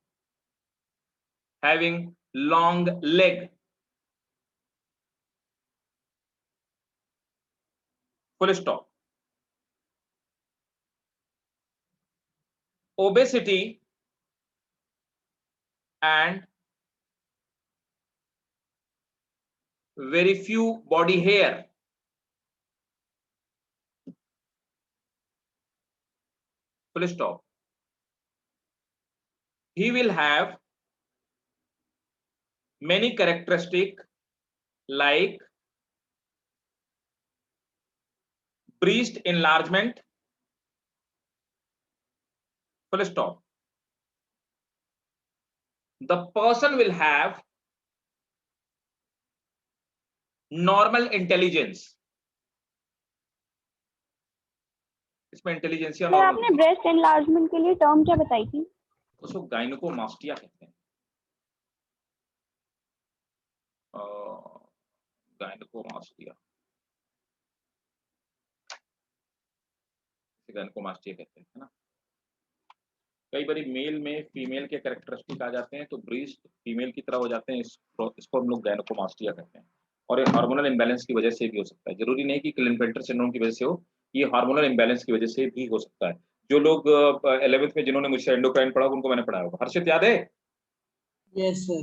having long leg. Full stop. Obesity and very few body hair. Full stop. He will have many characteristics like breast enlargement. Full stop. The person will have normal intelligence. इसमें intelligentsia sir normal, आपने breast enlargement के लिए term क्या बताई थी? उसको गायनोकोमास्टिया कहते हैं। गायनोकोमास्टिया, गायनोकोमास्टिया कहते हैं, है ना। कई बार मेल में फीमेल के कैरेक्टरिस्टिक आ जाते हैं, तो ब्रीस्ट फीमेल की तरह हो जाते हैं, इसको हम लोग गायनोकोमास्टिया कहते हैं। और ये हार्मोनल इम्बैलेंस की वजह से भी हो सकता है, जरूरी नहीं कि क्लिनफिल्टर सिंड्रोम की वजह से हो, ये हार्मोनल इम्बैलेंस की वजह से भी हो सकता है। जो लोग 11th में जिन्होंने मुझसे एंडोक्राइन पढ़ा, उनको मैंने पढ़ाया होगा। हर्षित याद है? Yes, sir.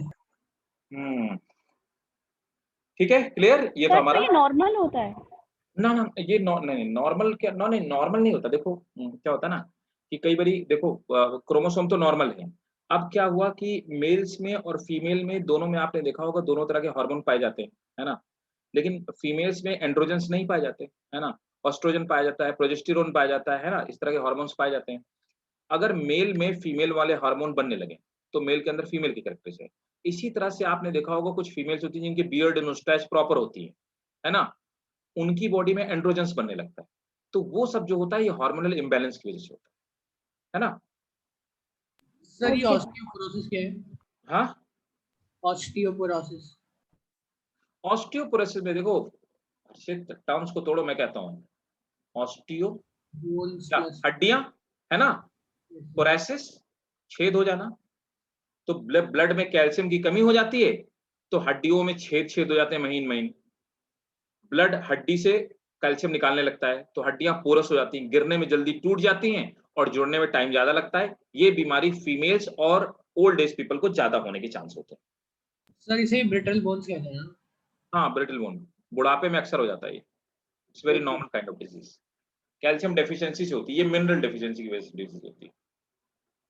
ठीक है, क्लियर? ये तो सर हमारा तो ये नॉर्मल होता है? ना ना ये नहीं नॉर्मल क्या नहीं नॉर्मल नहीं होता। देखो क्या होता है ना कि कई बारी देखो क्रोमोसोम तो नॉर्मल है। अब क्या हुआ कि मेल्स में और फीमेल में दोनों में आपने देखा होगा दोनों तरह के हार्मोन पाए जाते हैं, है ना? लेकिन फीमेल्स में एंड्रोजेंस नहीं पाए जाते, है ना? एस्ट्रोजन पाया जाता है, प्रोजेस्टेरोन पाया जाता है ना? इस तरह के हार्मोन्स पाए जाते हैं। अगर मेल में फीमेल वाले हार्मोन बनने लगे, तो मेल के अंदर फीमेल की कैरेक्टरिस्टिक है। इसी तरह से आपने देखा होगा कुछ फीमेल्स होती हैं जिनकी बियर्ड एंड मुस्टैच प्रॉपर होती है ना? उनकी बॉडी में एंड्रोजेंस बनने लगता है। तो वो सब जो होता है ये हार्मोनल इम्बैलेंस की वजह से होता है ना? सर ये Okay. ऑस्टियोपोरोसिस क्या है? हाँ, ऑस्टियोपोरोसिस। ऑस्टियोपोरोसिस में देखो हर्षित टर्म्स को तोड़ो मैं कहता हूँ। ऑस्टियो बोन्स क्या प्लस हड्डियां, है ना? पोरेसिस छेद हो जाना। तो ब्लड में कैल्शियम की कमी हो जाती है, तो हड्डियों में छेद हो जाते हैं महीन महीन। ब्लड हड्डी से कैल्शियम निकालने लगता है, तो हड्डियां पोरस हो जाती हैं, गिरने में जल्दी टूट जाती हैं और जुड़ने में टाइम ज्यादा लगता है। ये बीमारी फीमेल्स और ओल्ड एज पीपल को ज्यादा होने के चांस होते हैं। सर इसे ब्रिटल बोन्स कहते हैं ना? हाँ, ब्रिटल बोन बुढ़ापे में अक्सर हो जाता है। It's very okay. Normal kind of disease. Calcium deficiency से होती है, ये मिनरल डेफिशिएंसी की वजह से डिजीज होती है।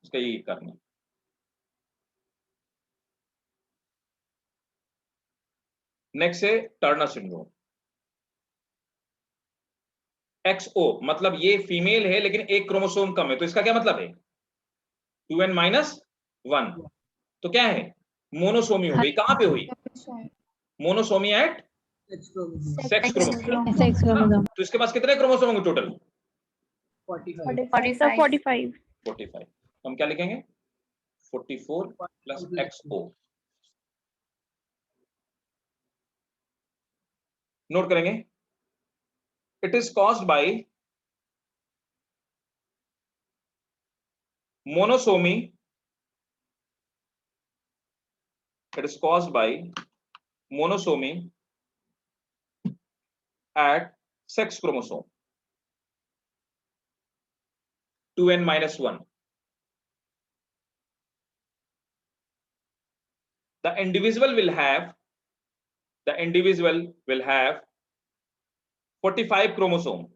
इसका यही कारण है। नेक्स्ट है टर्नर सिंड्रोम। XO मतलब ये फीमेल है लेकिन एक क्रोमोसोम कम है, तो इसका क्या मतलब है? 2n-1। तो क्या है? मोनोसोमी हो गई। कहां पे हुई? Monosomy at sex chromosome. Sex chromosome. Sex chromosome. तो इसके पास कितने क्रोमोसोम होंगे टोटल? 45। सर 45। 45। तो हम क्या लिखेंगे? 44 प्लस XO। नोट करेंगे। It is caused bye monosomy. It is caused bye monosomy at sex chromosome 2n-1. The individual will have 45 chromosome.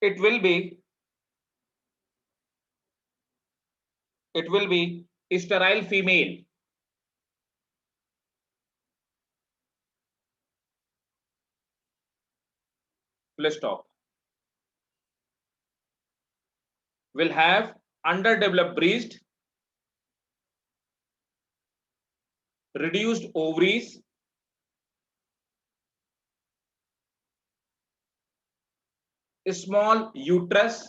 It will be sterile female. Full stop. Will have underdeveloped breast, reduced ovaries, small uterus.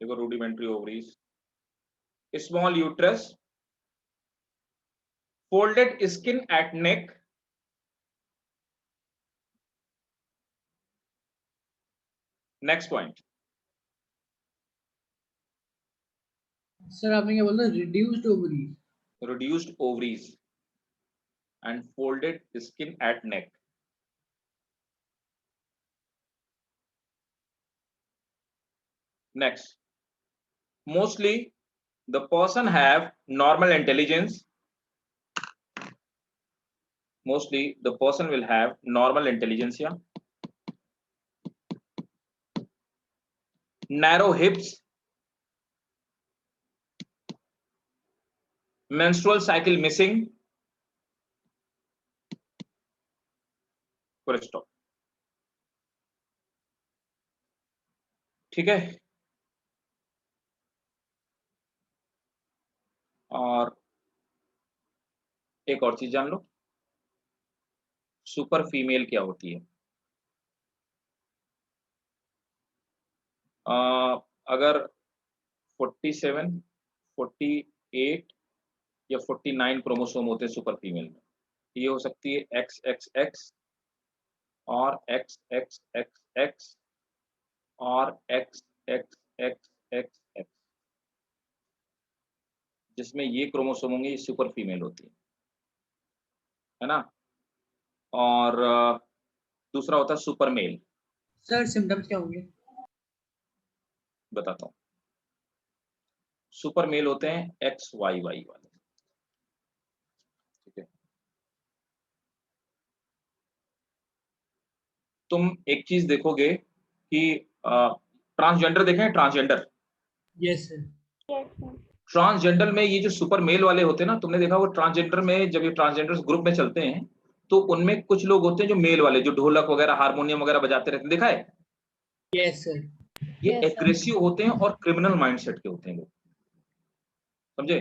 देखो rudimentary ovaries, small uterus, folded skin at neck. Next point. Sir आपने क्या बोला? Reduced ovaries. Reduced ovaries and folded skin at neck. Next, mostly the person have normal intelligence. Mostly the person will have normal intelligence, yeah. Narrow hips, menstrual cycle missing. Full stop. ठीक है। और एक और चीज जान लो, super female क्या होती है? अगर 47, 48 या 49 क्रोमोसोम होते हैं सुपर फीमेल में, ये हो सकती है XXX और XXXX और XXXXX, जिसमें ये क्रोमोसोम होंगे, ये सुपर फीमेल होती है ना? और दूसरा होता है सुपर मेल। सर सिम्टम्स क्या होंगे? बताता हूँ। सुपर मेल होते हैं XYY वाले, तुम एक चीज देखोगे कि ट्रांसजेंडर देखें, transgender yes sir. Yes sir. Transgender में ये जो सुपर मेल वाले होते हैं ना, तुमने देखा वो ट्रांसजेंडर में जब ये ट्रांसजेंडर्स ग्रुप में चलते हैं तो उनमें कुछ लोग होते हैं जो मेल वाले, जो ढोलक वगैरह हारमोनियम वगैरह बजाते रहते हैं, देखा है? Yes sir. ये Yes, sir. एग्रेसिव होते हैं और क्रिमिनल माइंडसेट के होते हैं लोग, समझे?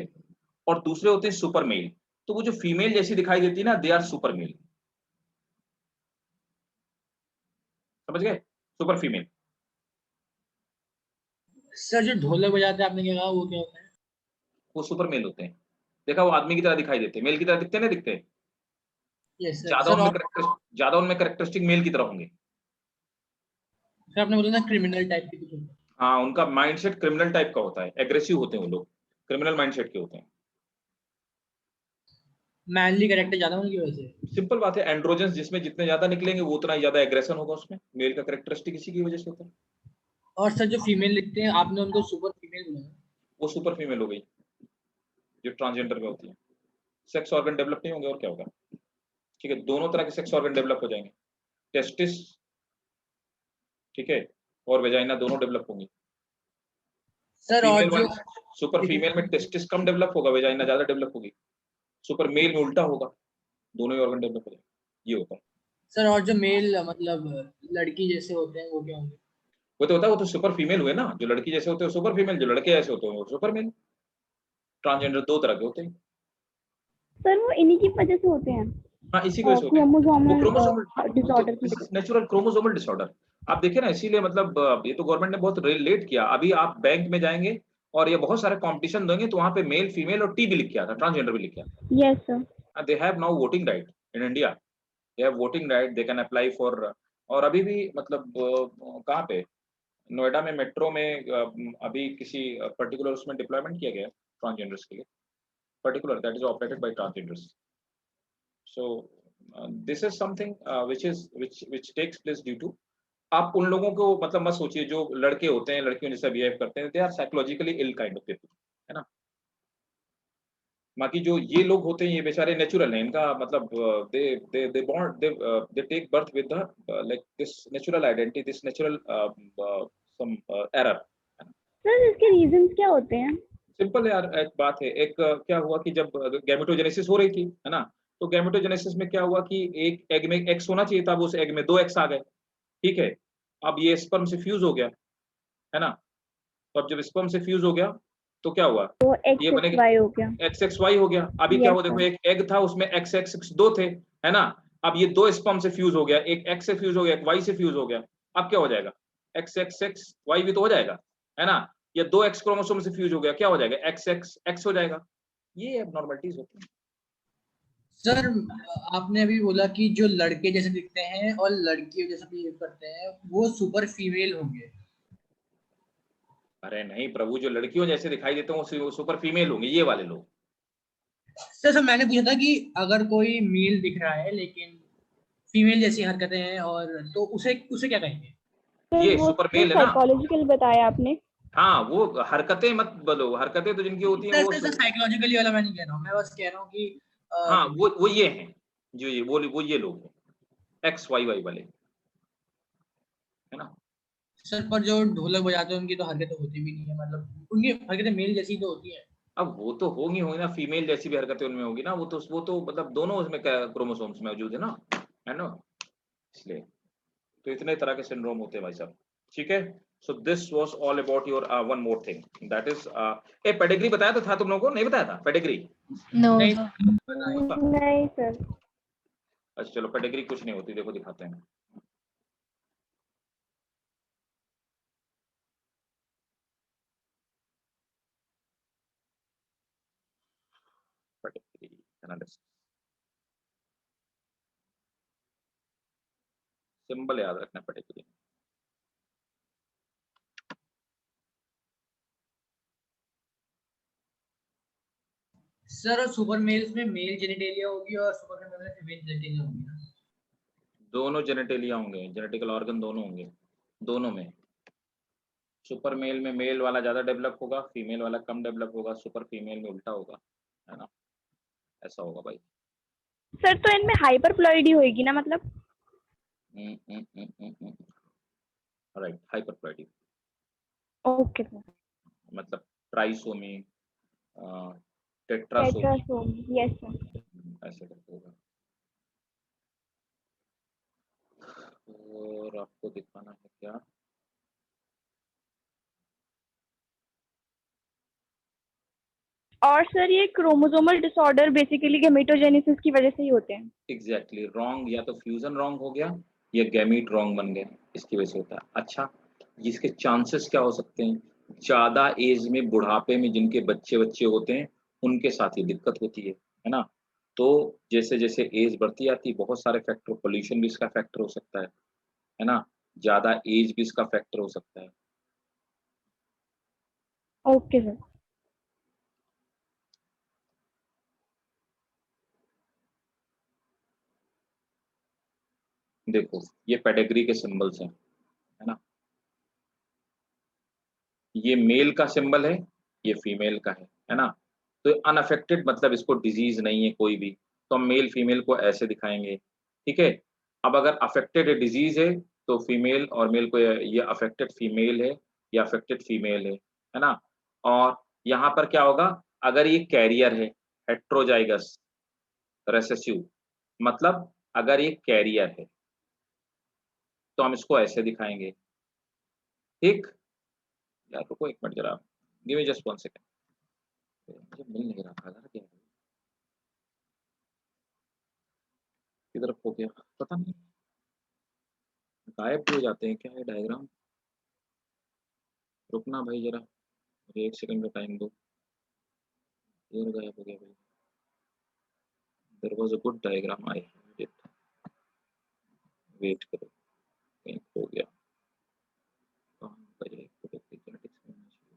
और दूसरे होते हैं सुपर मेल। तो वो जो फीमेल जैसी दिखाई देती है ना, दे आर सुपर मेल, समझ गए? Super female. सर जो ढोलक बजाते हैं आपने क्या कहा, वो क्या होता है? वो सुपर मेल होते हैं। देखा, वो आदमी की तरह दिखाई देते हैं, मेल की तरह दिखते हैं ना, दिखते हैं। Yes sir. ज्यादा सर उनमें और ज्यादा उनमें कैरेक्टरिस्टिक मेल की तरह होंगे। सर आपने बोला ना क्रिमिनल टाइप के कुछ होता है। हाँ, उनका माइंडसेट क्रिमिनल टाइप का होता है, एग्रेसिव होते हैं वो लोग, क्रिमिनल माइंडसेट के होते हैं। मैनली कैरेक्टर ज्यादा उनकी वजह से। सिंपल बात है, एंड्रोजन्स जिसमें जितने ज्यादा निकलेंगे वो उतना ही ज्यादा एग्रेशन होगा उसमें। मेल का कैरेक्टरिस्टिक इसी की वजह से होता है। और सर जो फीमेल लिखते हैं आपने उनको सुपर फीमेल बोला। वो सुपर फीमेल हो गई जो ट्रांसजेंडर में होती है। सेक्स ऑर्गन डेवलप नहीं होंगे और क्या होगा? ठीक है, दोनों तरह के सेक्स ऑर्गन डेवलप हो जाएंगे, टेस्टिस, ठीक है, और वेजाइना दोनों डेवलप होंगी। सर और फीमेल जो वाले, सुपर फीमेल में टेस्टिस कम डेवलप होगा, वेजाइना ज्यादा डेवलप होगी। सुपर मेल में उल्टा होगा, दोनों ही ऑर्गन डेवलप हो जाएंगे। ये होता है। सर और जो मेल मतलब लड़की जैसे होते हैं वो क्या होंगे? वो तो होता है, वो तो सुपर फीमेल हुए ना। जो लड़की जैसे होते हैं सुपर फीमेल, जो लड़के जैसे होते हैं वो सुपर मेल। ट्रांसजेंडर दो तरह के होते हैं। सर वो इन्हीं की वजह से होते हैं, हाँ, इसी की वजह से होते हैं। वो क्रोमोसोमल क्रोमोसोमल डिसऑर्डर की वजह से। Natural chromosomal disorder. आप देखिए ना, इसीलिए मतलब ये तो गवर्नमेंट ने बहुत लेट किया। अभी आप बैंक में जाएंगे और ये बहुत सारे कंपटीशन देंगे तो वहां पे मेल, फीमेल और टी भी लिख के आता, ट्रांसजेंडर भी लिख के आता। Yes sir. They have now voting right in India. They have voting right, they can apply for. और अभी भी मतलब कहाँ पे, नोएडा में मेट्रो में अभी किसी पर्टिकुलर उसमें डिप्लॉयमेंट किया गया ट्रांसजेंडर्स के लिए, particular that is operated by transgenders. So this is something which takes place due to, आप उन लोगों को मतलब मत सोचिए जो लड़के होते हैं लड़कियों जैसा बिहेव करते हैं, they are psychologically ill kind of people, है ना। बाकी जो ये लोग होते हैं ये बेचारे नेचुरल हैं, इनका मतलब they born, they take birth with the like this natural identity, this natural some error. Sir इसके रीजंस क्या होते हैं? सिंपल है यार, एक बात है। एक क्या हुआ कि जब गैमेटोजेनेसिस हो रही थी, है ना, तो गैमेटोजेनेसिस में क्या हुआ कि एक एग में एक्स होना चाहिए था, अब उस एग में 2 एक्स आ गए, ठीक है। अब ये स्पर्म से फ्यूज हो गया, है ना। तो अब जब स्पर्म से फ्यूज हो गया तो क्या हुआ, तो ये एक्स एक्स बनेगा वाई हो गया। एक्स एक्स वाई हो गया। अभी क्या यस हुआ, देखो सर। एक एग था उसमें एक्स एक्स 2 थे, है ना। अब ये 2 स्पर्म से फ्यूज हो गया, एक एक्स से फ्यूज हो गया, एक वाई से फ्यूज हो गया। अब क्या हो जाएगा, एक्स एक्स एक्स वाई भी तो हो जाएगा, है ना। या 2 एक्स क्रोमोसोम से फ्यूज हो गया, क्या हो जाएगा, एक्स एक्स एक्स हो जाएगा। ये एबनॉर्मलिटीज होती हैं। सर आपने अभी बोला कि जो लड़के जैसे दिखते हैं और लड़कियों जैसा बिहेव करते हैं वो सुपर फीमेल होंगे। अरे नहीं प्रभु, जो लड़कियों जैसे दिखाई देते हैं वो सुपर फीमेल होंगे, ये वाले लोग। सर मैंने पूछा था कि अगर कोई मेल दिख रहा है लेकिन फीमेल जैसी हरकतें हैं और तो उसे उसे क्या कहेंगे? सर ये वो सुपर तो मेल है ना। साइकोलॉजिकल बताया आपने। हाँ, वो हरकतें मत बोलो, हरकतें तो जिनकी होती हैं सर वो सर साइकोलॉजिकली वाला मैं नहीं कह रहा हूँ, मैं बस कह रहा हूँ कि हाँ, वो ये हैं, जो ये वो ये लोग हैं, एक्स वाई वाई वाले, है ना। सर पर जो ढोलक बजाते हैं उनकी तो हरकतें होती भी नहीं है, मतलब उनकी हरकतें मेल जैसी तो होती है। अब वो तो होंगी होंगी ना, फीमेल जैसी भी हरकतें उनमें होगी ना। वो तो मतलब दोनों उसमें क्रोमोसोम्स मौजूद है ना, है ना। इसलिए तो इतने तरह के सिंड्रोम होते हैं भाई साहब, ठीक है। So this was all about your one more thing, that is a pedigree. बताया तो था तुम लोगों को, नहीं बताया था पेडिग्री? No, नहीं sir. बताइए। नहीं सर। अच्छा चलो, पेडिग्री कुछ नहीं होती, देखो दिखाते हैं। पेडिग्री एनालिसिस, सिंबल याद रखना पेडिग्री। सर सुपर मेल्स में मेल जेनिटेलिया होगी और सुपर फीमेल में फीमेल जेनिटेलिया होगी ना? दोनों जेनेटेलिया होंगे, जेनेटिकल ऑर्गन दोनों होंगे, दोनों में। सुपर मेल में मेल वाला ज्यादा डेवलप होगा, फीमेल वाला कम डेवलप होगा, सुपर फीमेल में उल्टा होगा, है ना। ऐसा होगा भाई। सर तो इनमें हाइपरप्लॉइडी होएगी ना मतलब? Right, hyperploidy okay sir. मतलब trisomy, tetrasomy, tetrasome, yes sir. ऐसे करके होगा। और आपको दिखाना है क्या? और सर ये क्रोमोसोमल डिसऑर्डर बेसिकली गैमेटोजेनेसिस की वजह से ही होते हैं। एग्जैक्टली रॉन्ग, या तो फ्यूजन रॉन्ग हो गया या गैमीट रॉन्ग बन गए, इसकी वजह से होता है। अच्छा, इसके चांसेस क्या हो सकते हैं? ज्यादा एज में, बुढ़ापे में जिनके बच्चे बच्चे होते हैं उनके साथ ये दिक्कत होती है ना। तो जैसे जैसे एज बढ़ती जाती है, बहुत सारे फैक्टर, पोल्यूशन भी इसका फैक्टर हो सकता है ना, ज्यादा एज भी इसका फैक्टर हो सकता है। Okay sir. देखो ये पेडिग्री के सिंबल्स हैं, है ना, ये मेल का सिंबल है, ये फीमेल का है ना। तो अनअफेक्टेड मतलब इसको डिजीज नहीं है कोई भी, तो हम मेल फीमेल को ऐसे दिखाएंगे, ठीक है। अब अगर अफेक्टेड डिजीज है तो फीमेल और मेल को ये अफेक्टेड फीमेल है, ये अफेक्टेड फीमेल है ना। और यहाँ पर क्या होगा, अगर ये कैरियर है, हेट्रोजाइगस रेसेसिव, मतलब अगर ये कैरियर है तो हम इसको ऐसे दिखाएंगे, ठीक। यार रुको एक मिनट जरा, गिव मी जस्ट 1 सेकंड, मुझे मिल नहीं रहा था यार, क्या किधर खो गया पता नहीं, गायब भी हो जाते हैं क्या ये डायग्राम। रुकना भाई जरा, मुझे 1 सेकंड का टाइम दो, ये गायब हो गया भाई। There was a good diagram I had it, wait करो, कहीं खो गया, कहाँ गया, जेनेटिक्स में होना चाहिए।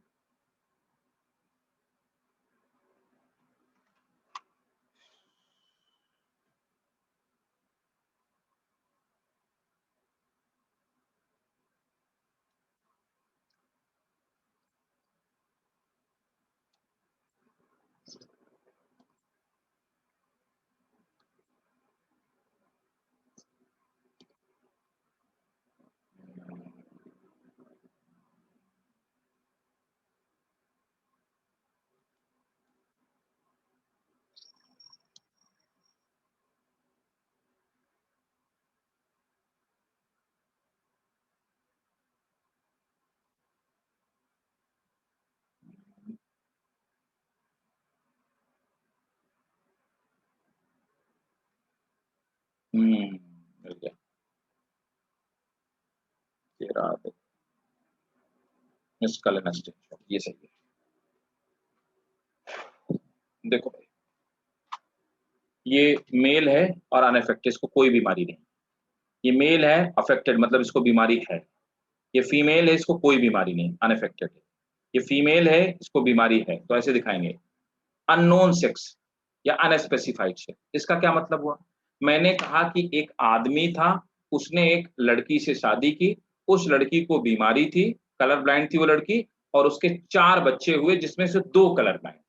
मिल गया, ये रहा, स्कल एंड स्टेट, ये सही है। देखो भाई, ये मेल है और अनअफेक्टेड, इसको कोई बीमारी नहीं। ये मेल है अफेक्टेड मतलब इसको बीमारी है। ये फीमेल है, इसको कोई बीमारी नहीं, अनअफेक्टेड है। ये फीमेल है, इसको बीमारी है, तो ऐसे दिखाएंगे। अननोन सेक्स या अनस्पेसिफाइड सेक्स, इसका क्या मतलब हुआ? मैंने कहा कि एक आदमी था, उसने एक लड़की से शादी की, उस लड़की को बीमारी थी, कलर ब्लाइंड थी वो लड़की, और उसके 4 बच्चे हुए जिसमें से 2 कलर ब्लाइंड।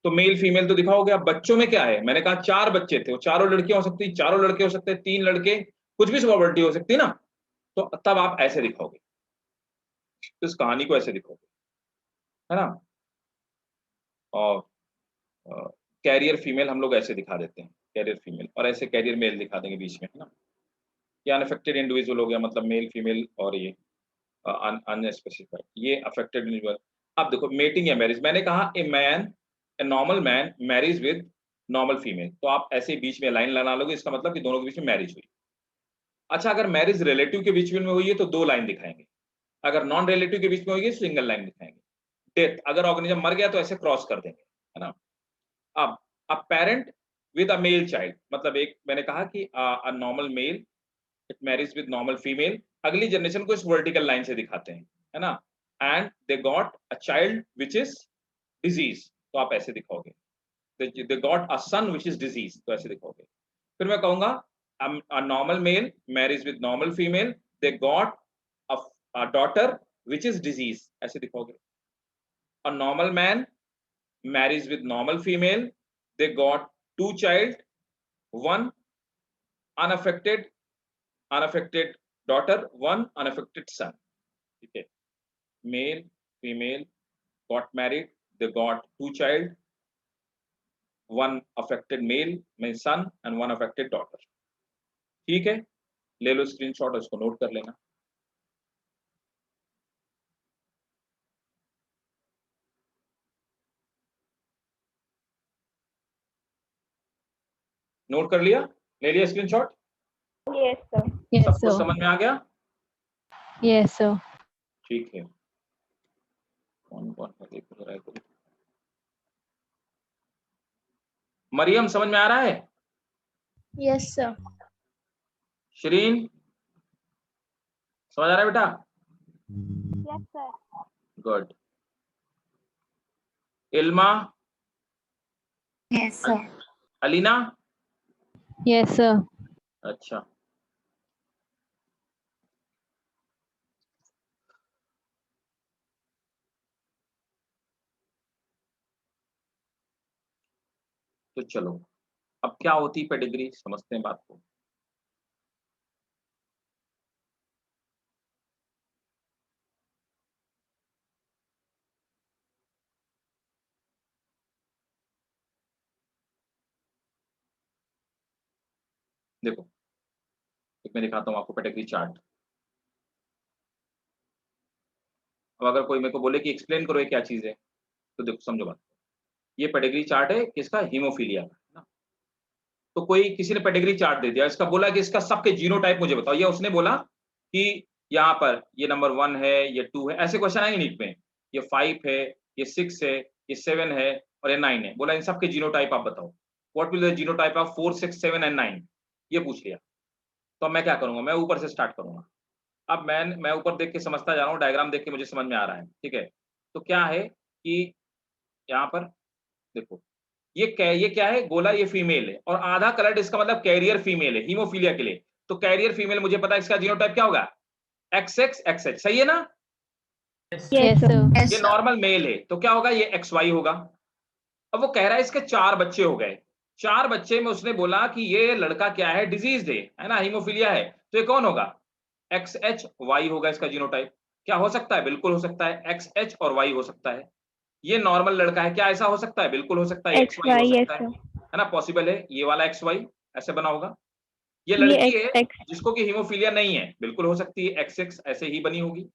तो मेल फीमेल तो दिखा हो गया। बच्चों में क्या है, मैंने कहा 4 बच्चे थे, वो चारों लड़कियां हो सकती, चारों लड़के हो सकते, 3 लड़के, कुछ भी प्रोबेबिलिटी हो सकती है ना। तो तब आप ऐसे दिखाओगे, तो इस कहानी को ऐसे दिखाओगे, है ना। और कैरियर फीमेल हम लोग ऐसे दिखा देते हैं, कैरियर फीमेल, और ऐसे कैरियर मेल दिखा देंगे बीच में, है ना। ये अनअफेक्टेड इंडिविजुअल हो गया, मतलब मेल फीमेल, और ये अनस्पेसिफाइड, ये अफेक्टेड इंडिविजुअल। अब देखो मेटिंग या मैरिज, मैंने कहा a normal man marriage with normal female, तो आप ऐसे बीच में लाइन लगा लोगे, इसका मतलब कि दोनों के बीच में मैरिज हुई। अच्छा, अगर मैरिज रिलेटिव के बीच में हुई है तो 2 लाइन दिखाएंगे, अगर नॉन रिलेटिव के बीच में हुई है सिंगल लाइन दिखाएंगे। डेथ, अगर ऑर्गेनिज्म मर गया तो ऐसे क्रॉस कर देंगे, है ना। अब a parent with a male child, मतलब एक मैंने कहा कि a normal male it marriage with normal female, अगली जनरेशन को इस वर्टिकल लाइन से दिखाते हैं, है ना। And they got a child which is disease, तो आप ऐसे दिखाओगे। They got a son which is disease, तो ऐसे दिखाओगे। फिर मैं कहूंगा a normal male marries with normal female, they got a daughter which is disease, ऐसे दिखाओगे। a normal man marries with normal female, they got 2 child, one unaffected unaffected daughter, 1 unaffected son. ठीक है, male female got married, they got 2 child, 1 affected male means son and 1 affected daughter. ठीक है, ले लो screenshot, उसको note कर लेना। Note कर लिया, ले लिया स्क्रीनशॉट? Yes sir. Yes, सबको sir. समझ में आ गया? Yes, sir. ठीक है, कौन देख रहा है? मरियम समझ में आ रहा है? Yes sir. शरीन समझ आ रहा है बेटा? Yes sir. Good. Ilma, yes sir. Alina, Yes, sir. अच्छा, तो चलो अब क्या होती पेडिग्री, समझते हैं बात को। देखो, एक मैं दिखाता हूँ आपको पेडिग्री चार्ट। अब अगर कोई मेरे को बोले कि एक्सप्लेन करो ये क्या चीज है, तो देखो समझो बात। ये पेडिग्री चार्ट है किसका? हीमोफीलिया का, है ना? तो कोई किसी ने पेडिग्री चार्ट दे दिया, इसका बोला कि इसका सबके जीनोटाइप मुझे बताओ, या उसने बोला कि यहाँ पर ये नंबर 1 है, ये 2 है, ऐसे क्वेश्चन आएंगे नीट में, ये 5 है, ये 6 है, ये 7 है और ये 9 है। बोला इन सबके जीनोटाइप आप बताओ, what will the genotype of 4, 6, 7 and 9, ये पूछ लिया। तो मैं क्या करूंगा, मैं ऊपर से स्टार्ट करूंगा। अब मैं ऊपर देख के समझता जा रहा हूँ, डायग्राम देख के मुझे समझ में आ रहा है, ठीक है। तो क्या है कि यहाँ पर देखो, ये क्या है? गोला ये फीमेल है और आधा कलर्ड, इसका मतलब कैरियर फीमेल है हीमोफीलिया के लिए। तो कैरियर फीमेल मुझे पता है इसका जीनोटाइप क्या होगा? XX XH, सही है ना? Yes, sir. ये नॉर्मल मेल है, तो क्या होगा? ये XY होगा। अब वो कह रहा है इसके 4 बच्चे हो गए, 4 बच्चे में उसने बोला कि ये लड़का क्या है? डिजीज है ना, हीमोफीलिया है। तो ये कौन होगा? XHY होगा इसका जीनोटाइप। क्या हो सकता है? बिल्कुल हो सकता है, XH और Y हो सकता है। ये नॉर्मल लड़का है, क्या ऐसा हो सकता है? बिल्कुल हो सकता है, XY हो XY, सकता यस है, सर। है ना? पॉसिबल है, ये वाला XY ऐसे बना होगा। ये ये लड़की है XX। जिसको कि हीमोफीलिया नहीं है, बिल्कुल हो सकती है, XX ऐसे ही बनी होगी।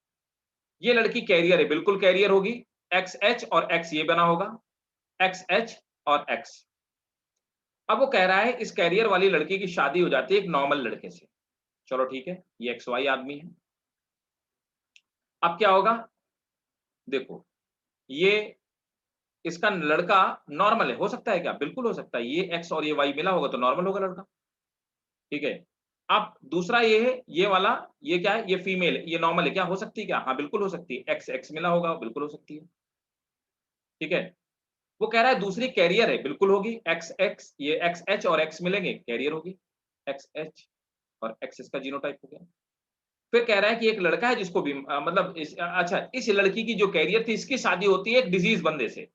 ये लड़की कैरियर है, बिल्कुल कैरियर होगी, XH और X ये बना होगा, XH और X। अब वो कह रहा है इस कैरियर वाली लड़की की शादी हो जाती है एक नॉर्मल लड़के से। चलो ठीक है, ये XY आदमी है। अब क्या होगा? देखो, ये इसका लड़का नॉर्मल है, हो सकता है क्या? बिल्कुल हो सकता है, ये X और ये Y मिला होगा तो नॉर्मल होगा लड़का, ठीक है। अब दूसरा ये है, ये वाला, ये क्या है? ये फीमेल है, ये नॉर्मल है, क्या हो सकती है क्या? हाँ बिल्कुल हो सकती है, XX मिला होगा, बिल्कुल हो सकती है, ठीक है। वो कह रहा है दूसरी कैरियर है, बिल्कुल होगी, XX, ये XH और X मिलेंगे, कैरियर होगी, XH और X इसका जीनोटाइप हो गया। फिर कह रहा है कि एक लड़का है जिसको भी मतलब अच्छा, इस लड़की की जो कैरियर थी, इसकी शादी होती है एक डिजीज बंदे से।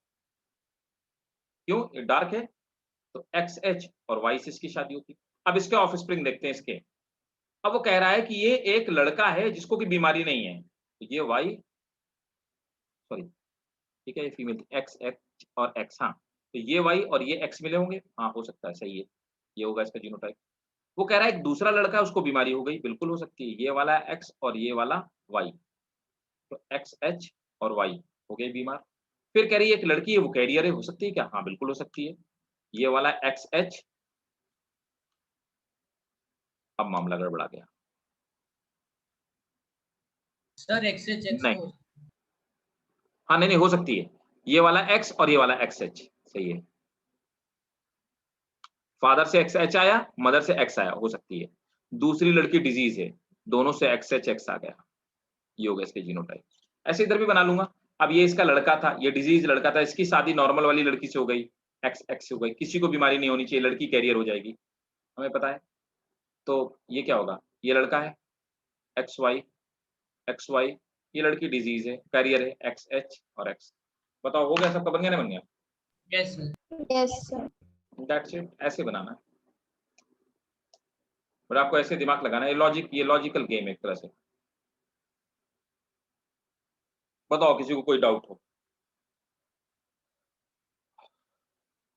क्यों? ये डार्क है, तो XH और Y से इसकी शादी होती। अब इसके ऑफस्प्रिंग देखते हैं इसके। अब वो कह रहा है कि ये एक लड़का है जिसको की बीमारी नहीं है, तो ये Y, सॉरी ठीक है, ये फीमेल थी, XH और X, हाँ, तो ये Y और ये X मिले होंगे, हाँ हो सकता है, सही है, ये होगा इसका जीनोटाइप। वो कह रहा है एक दूसरा लड़का है उसको बीमारी हो गई, बिल्कुल हो सकती है, ये वाला X और ये वाला Y, तो XH और Y हो गए बीमार। फिर कह रही है एक लड़की है वो कैरियर है, हो सकती है क्या? हाँ बिल्कुल हो सकती है, ये वाला XH। अब मामला गड़बड़ा गया। सर XH नहीं, हाँ नहीं हो सकती है, ये वाला X और ये वाला XH, सही है। फादर से XH आया, मदर से X आया, हो सकती है। दूसरी लड़की डिजीज है, दोनों से XH X आ गया, ये हो गया इसके जीनोटाइप। ऐसे इधर भी बना लूंगा। अब ये इसका लड़का था, ये डिजीज लड़का था, इसकी शादी नॉर्मल वाली लड़की से हो गई, XX हो गई, किसी को बीमारी नहीं होनी चाहिए, लड़की कैरियर हो जाएगी, हमें पता है। तो ये क्या होगा? ये लड़का है XY, ये लड़की डिजीज है, कैरियर है XH और X। बताओ हो गया? सबका बन गया ना? बन गया? Yes sir. Yes sir. That's it, ऐसे बनाना है। और आपको ऐसे दिमाग लगाना है, ये लॉजिकल गेम एक तरह से। बताओ किसी को कोई डाउट हो?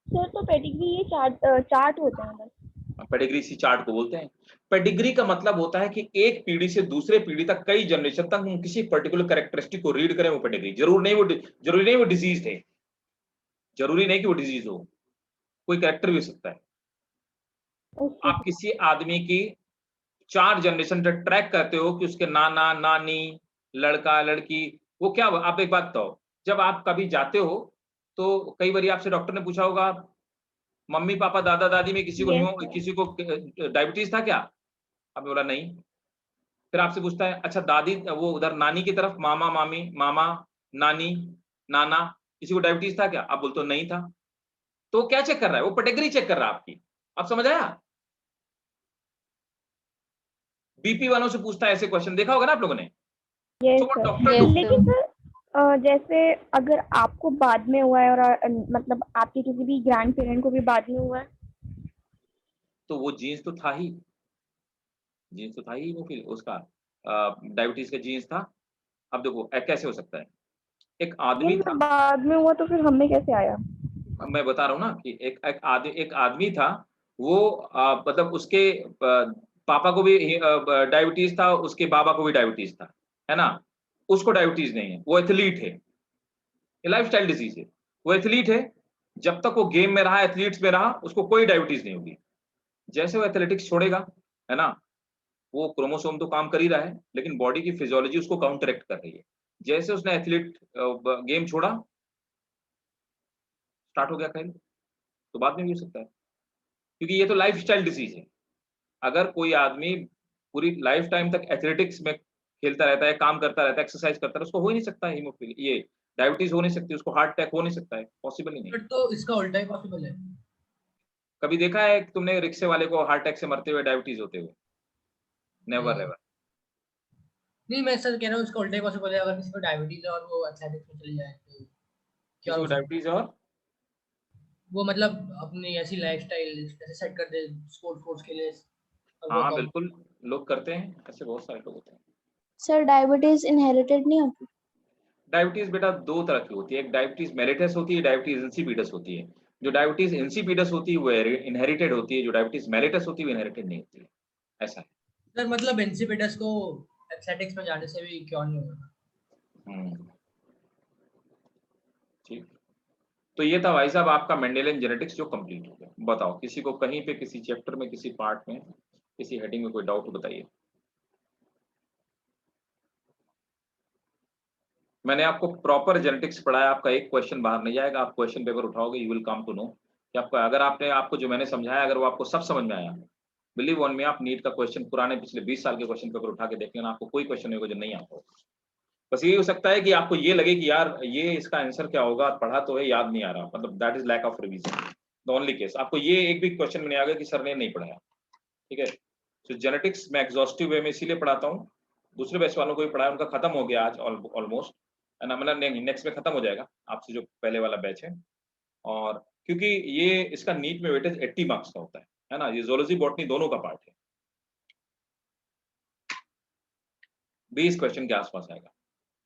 सर तो पेडिग्री ये चार्ट होते हैं बस। पेडिग्री इसी चार्ट को बोलते हैं। पेडिग्री का मतलब होता है कि एक पीढ़ी से दूसरे पीढ़ी तक, कई जनरेशन तक हम किसी पर्टिकुलर कैरेक्टरिस्टिक को रीड करें, वो पेडिग्री। जरूरी नहीं वो डिजीज है, जरूरी नहीं कि वो डिजीज हो, कोई कैरेक्टर भी हो सकता है। ओके आप किसी आदमी की 4 जनरेशन तक ट्रैक करते हो कि उसके नाना नानी, लड़का लड़की, वो क्या। आप एक बात बताओ, जब आप कभी जाते हो तो कई बार आपसे डॉक्टर ने पूछा होगा, मम्मी पापा दादा दादी में किसी को यस सर। किसी को डायबिटीज था क्या? आपने बोला नहीं। फिर आपसे पूछता है, अच्छा दादी, वो उधर नानी की तरफ मामा मामी, मामा नानी नाना, किसी को डायबिटीज था क्या? आप बोलते हो नहीं था। तो वो क्या चेक कर रहा है? वो पेडिग्री चेक कर रहा है आपकी। आप समझ आया? बीपी वालों से पूछता है ऐसे क्वेश्चन, देखा होगा ना आप लोगों ने। यस तो वो सर। डॉक्टर Yes, लेकिन sir. सर जैसे अगर आपको बाद में हुआ है और मतलब आपके किसी भी ग्रैंड पेरेंट को भी बाद में हुआ है। तो वो जीन्स तो था ही, जीन्स तो था ही वो फिर उसका डायबिटीज का जीन्स था। अब देखो कैसे हो सकता है, एक आदमी नहीं सर था, बाद में हुआ तो फिर हमें कैसे आया? मैं बता रहा हूँ ना कि एक आदमी था, वो मतलब उसके पापा को भी डायबिटीज था, उसके बाबा को भी डायबिटीज था, है ना। उसको डायबिटीज नहीं है, वो एथलीट है, ये लाइफस्टाइल डिजीज है। वो एथलीट है, जब तक वो गेम में रहा, एथलीट्स में रहा, उसको कोई डायबिटीज नहीं होगी। जैसे वो एथलेटिक्स छोड़ेगा, है ना, वो क्रोमोसोम तो काम कर ही रहा है, लेकिन बॉडी की फिजियोलॉजी उसको काउंटरएक्ट कर रही है। जैसे उसने एथलीट गेम छोड़ा, स्टार्ट हो गया खेल, तो बाद में भी हो सकता है, क्योंकि ये तो लाइफस्टाइल डिजीज है। अगर कोई आदमी पूरी लाइफ टाइम तक एथलेटिक्स में खेलता रहता है, काम करता रहता है, एक्सरसाइज करता है, उसको हो ही नहीं सकता हीमोफीलिया, ये डायबिटीज हो नहीं सकती, उसको हार्ट अटैक हो नहीं सकता है, पॉसिबल ही नहीं। बट तो इसका उल्टा ही पॉसिबल है। कभी देखा है तुमने रिक्शे वाले को हार्ट अटैक से मरते हुए, डायबिटीज होते हुए? नेवर नहीं एवर। नहीं, मैं सर कह रहा हूँ इसका उल्टा ही पॉसिबल है। अगर किसी को डायबिटीज है और वो एथलेटिक्स में चली जाए तो क्या किसी हो को सकता है? डायबिटीज और वो मतलब अपनी ऐसी लाइफस्टाइल ऐसे सेट कर दे स्पोर्ट्स के लिए और हाँ वर्कआउट। बिल्कुल, लोग करते हैं ऐसे, बहुत सारे लोग होते हैं। सर डायबिटीज इनहेरिटेड नहीं होती? डायबिटीज बेटा दो तरह की होती है, एक डायबिटीज मेलिटस होती है, डायबिटीज इंसिपिडस होती है। जो डायबिटीज इंसिपिडस होती है वो इनहेरिटेड होती है, जो डायबिटीज मेलिटस होती है वो इनहेरिटेड नहीं होती है, ऐसा है। सर मतलब इंसिपिडस को एथलेटिक्स में जाने से भी क्यों नहीं होगा? हम्म, ठीक। तो ये था भाई साहब आपका मेंडेलियन जेनेटिक्स जो कंप्लीट हो गया। बताओ किसी को कहीं पे किसी चैप्टर में, किसी पार्ट में, किसी हेडिंग में कोई डाउट बताइए। मैंने आपको प्रॉपर जेनेटिक्स पढ़ाया, आपका एक क्वेश्चन बाहर नहीं जाएगा। आप क्वेश्चन पेपर उठाओगे, you will come to know कि आपको, अगर आपने, आपको जो मैंने समझाया अगर वो आपको सब समझ में आया, बिलीव ऑन मी, आप नीट का क्वेश्चन पुराने पिछले 20 साल के क्वेश्चन पेपर उठा के देख लेना, आपको कोई क्वेश्चन नहीं होगा जो नहीं आता हो। बस ये हो सकता है कि आपको ये लगे कि यार ये इसका आंसर क्या होगा, पढ़ा तो है याद नहीं आ रहा, मतलब that is lack of revision, the only case. आपको ये एक भी क्वेश्चन में नहीं आ गया कि सर ने नहीं पढ़ाया, ठीक है। तो जेनेटिक्स मैं एग्जॉस्टिव वे में इसीलिए पढ़ाता हूँ। दूसरे बैच वालों को भी पढ़ाया, उनका खत्म हो गया आज ऑलमोस्ट, है ना, मतलब नेक्स्ट में खत्म हो जाएगा आपसे जो पहले वाला बैच है। और क्योंकि ये इसका नीट में वेटेज 80 मार्क्स का होता है ना, ये जोलॉजी बॉटनी दोनों का पार्ट है, 20 क्वेश्चन के आसपास आएगा।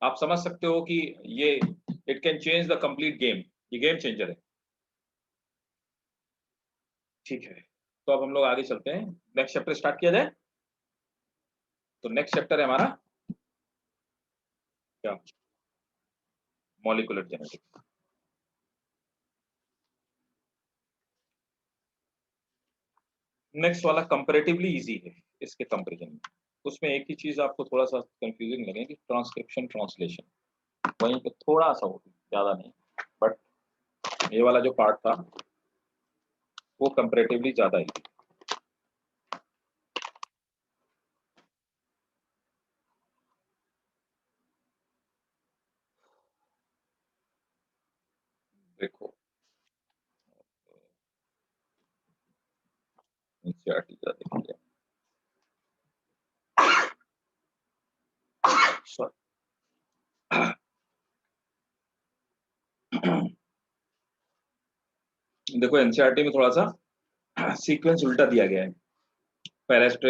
आप समझ सकते हो कि ये it can change the complete game, ये गेम चेंजर है, ठीक है। तो अब हम लोग आगे चलते हैं, नेक्स्ट चैप्टर स्टार्ट किया जाए। तो नेक्स्ट चैप्टर है हमारा क्या, मॉलिक्यूलर जेनेटिक्स। नेक्स्ट वाला कंपैरेटिवली इजी है इसके कंपैरिजन में। उसमें एक ही चीज आपको थोड़ा सा कंफ्यूजिंग लगेगी, ट्रांसक्रिप्शन ट्रांसलेशन, वहीं पे थोड़ा सा होगी, ज्यादा नहीं, बट ये वाला जो पार्ट था वो कंपैरेटिवली ज्यादा है। देखो एनसीईआरटी का देखिए, सॉरी देखो एनसीईआरटी में थोड़ा सा सीक्वेंस उल्टा दिया गया है। फेरेस्ट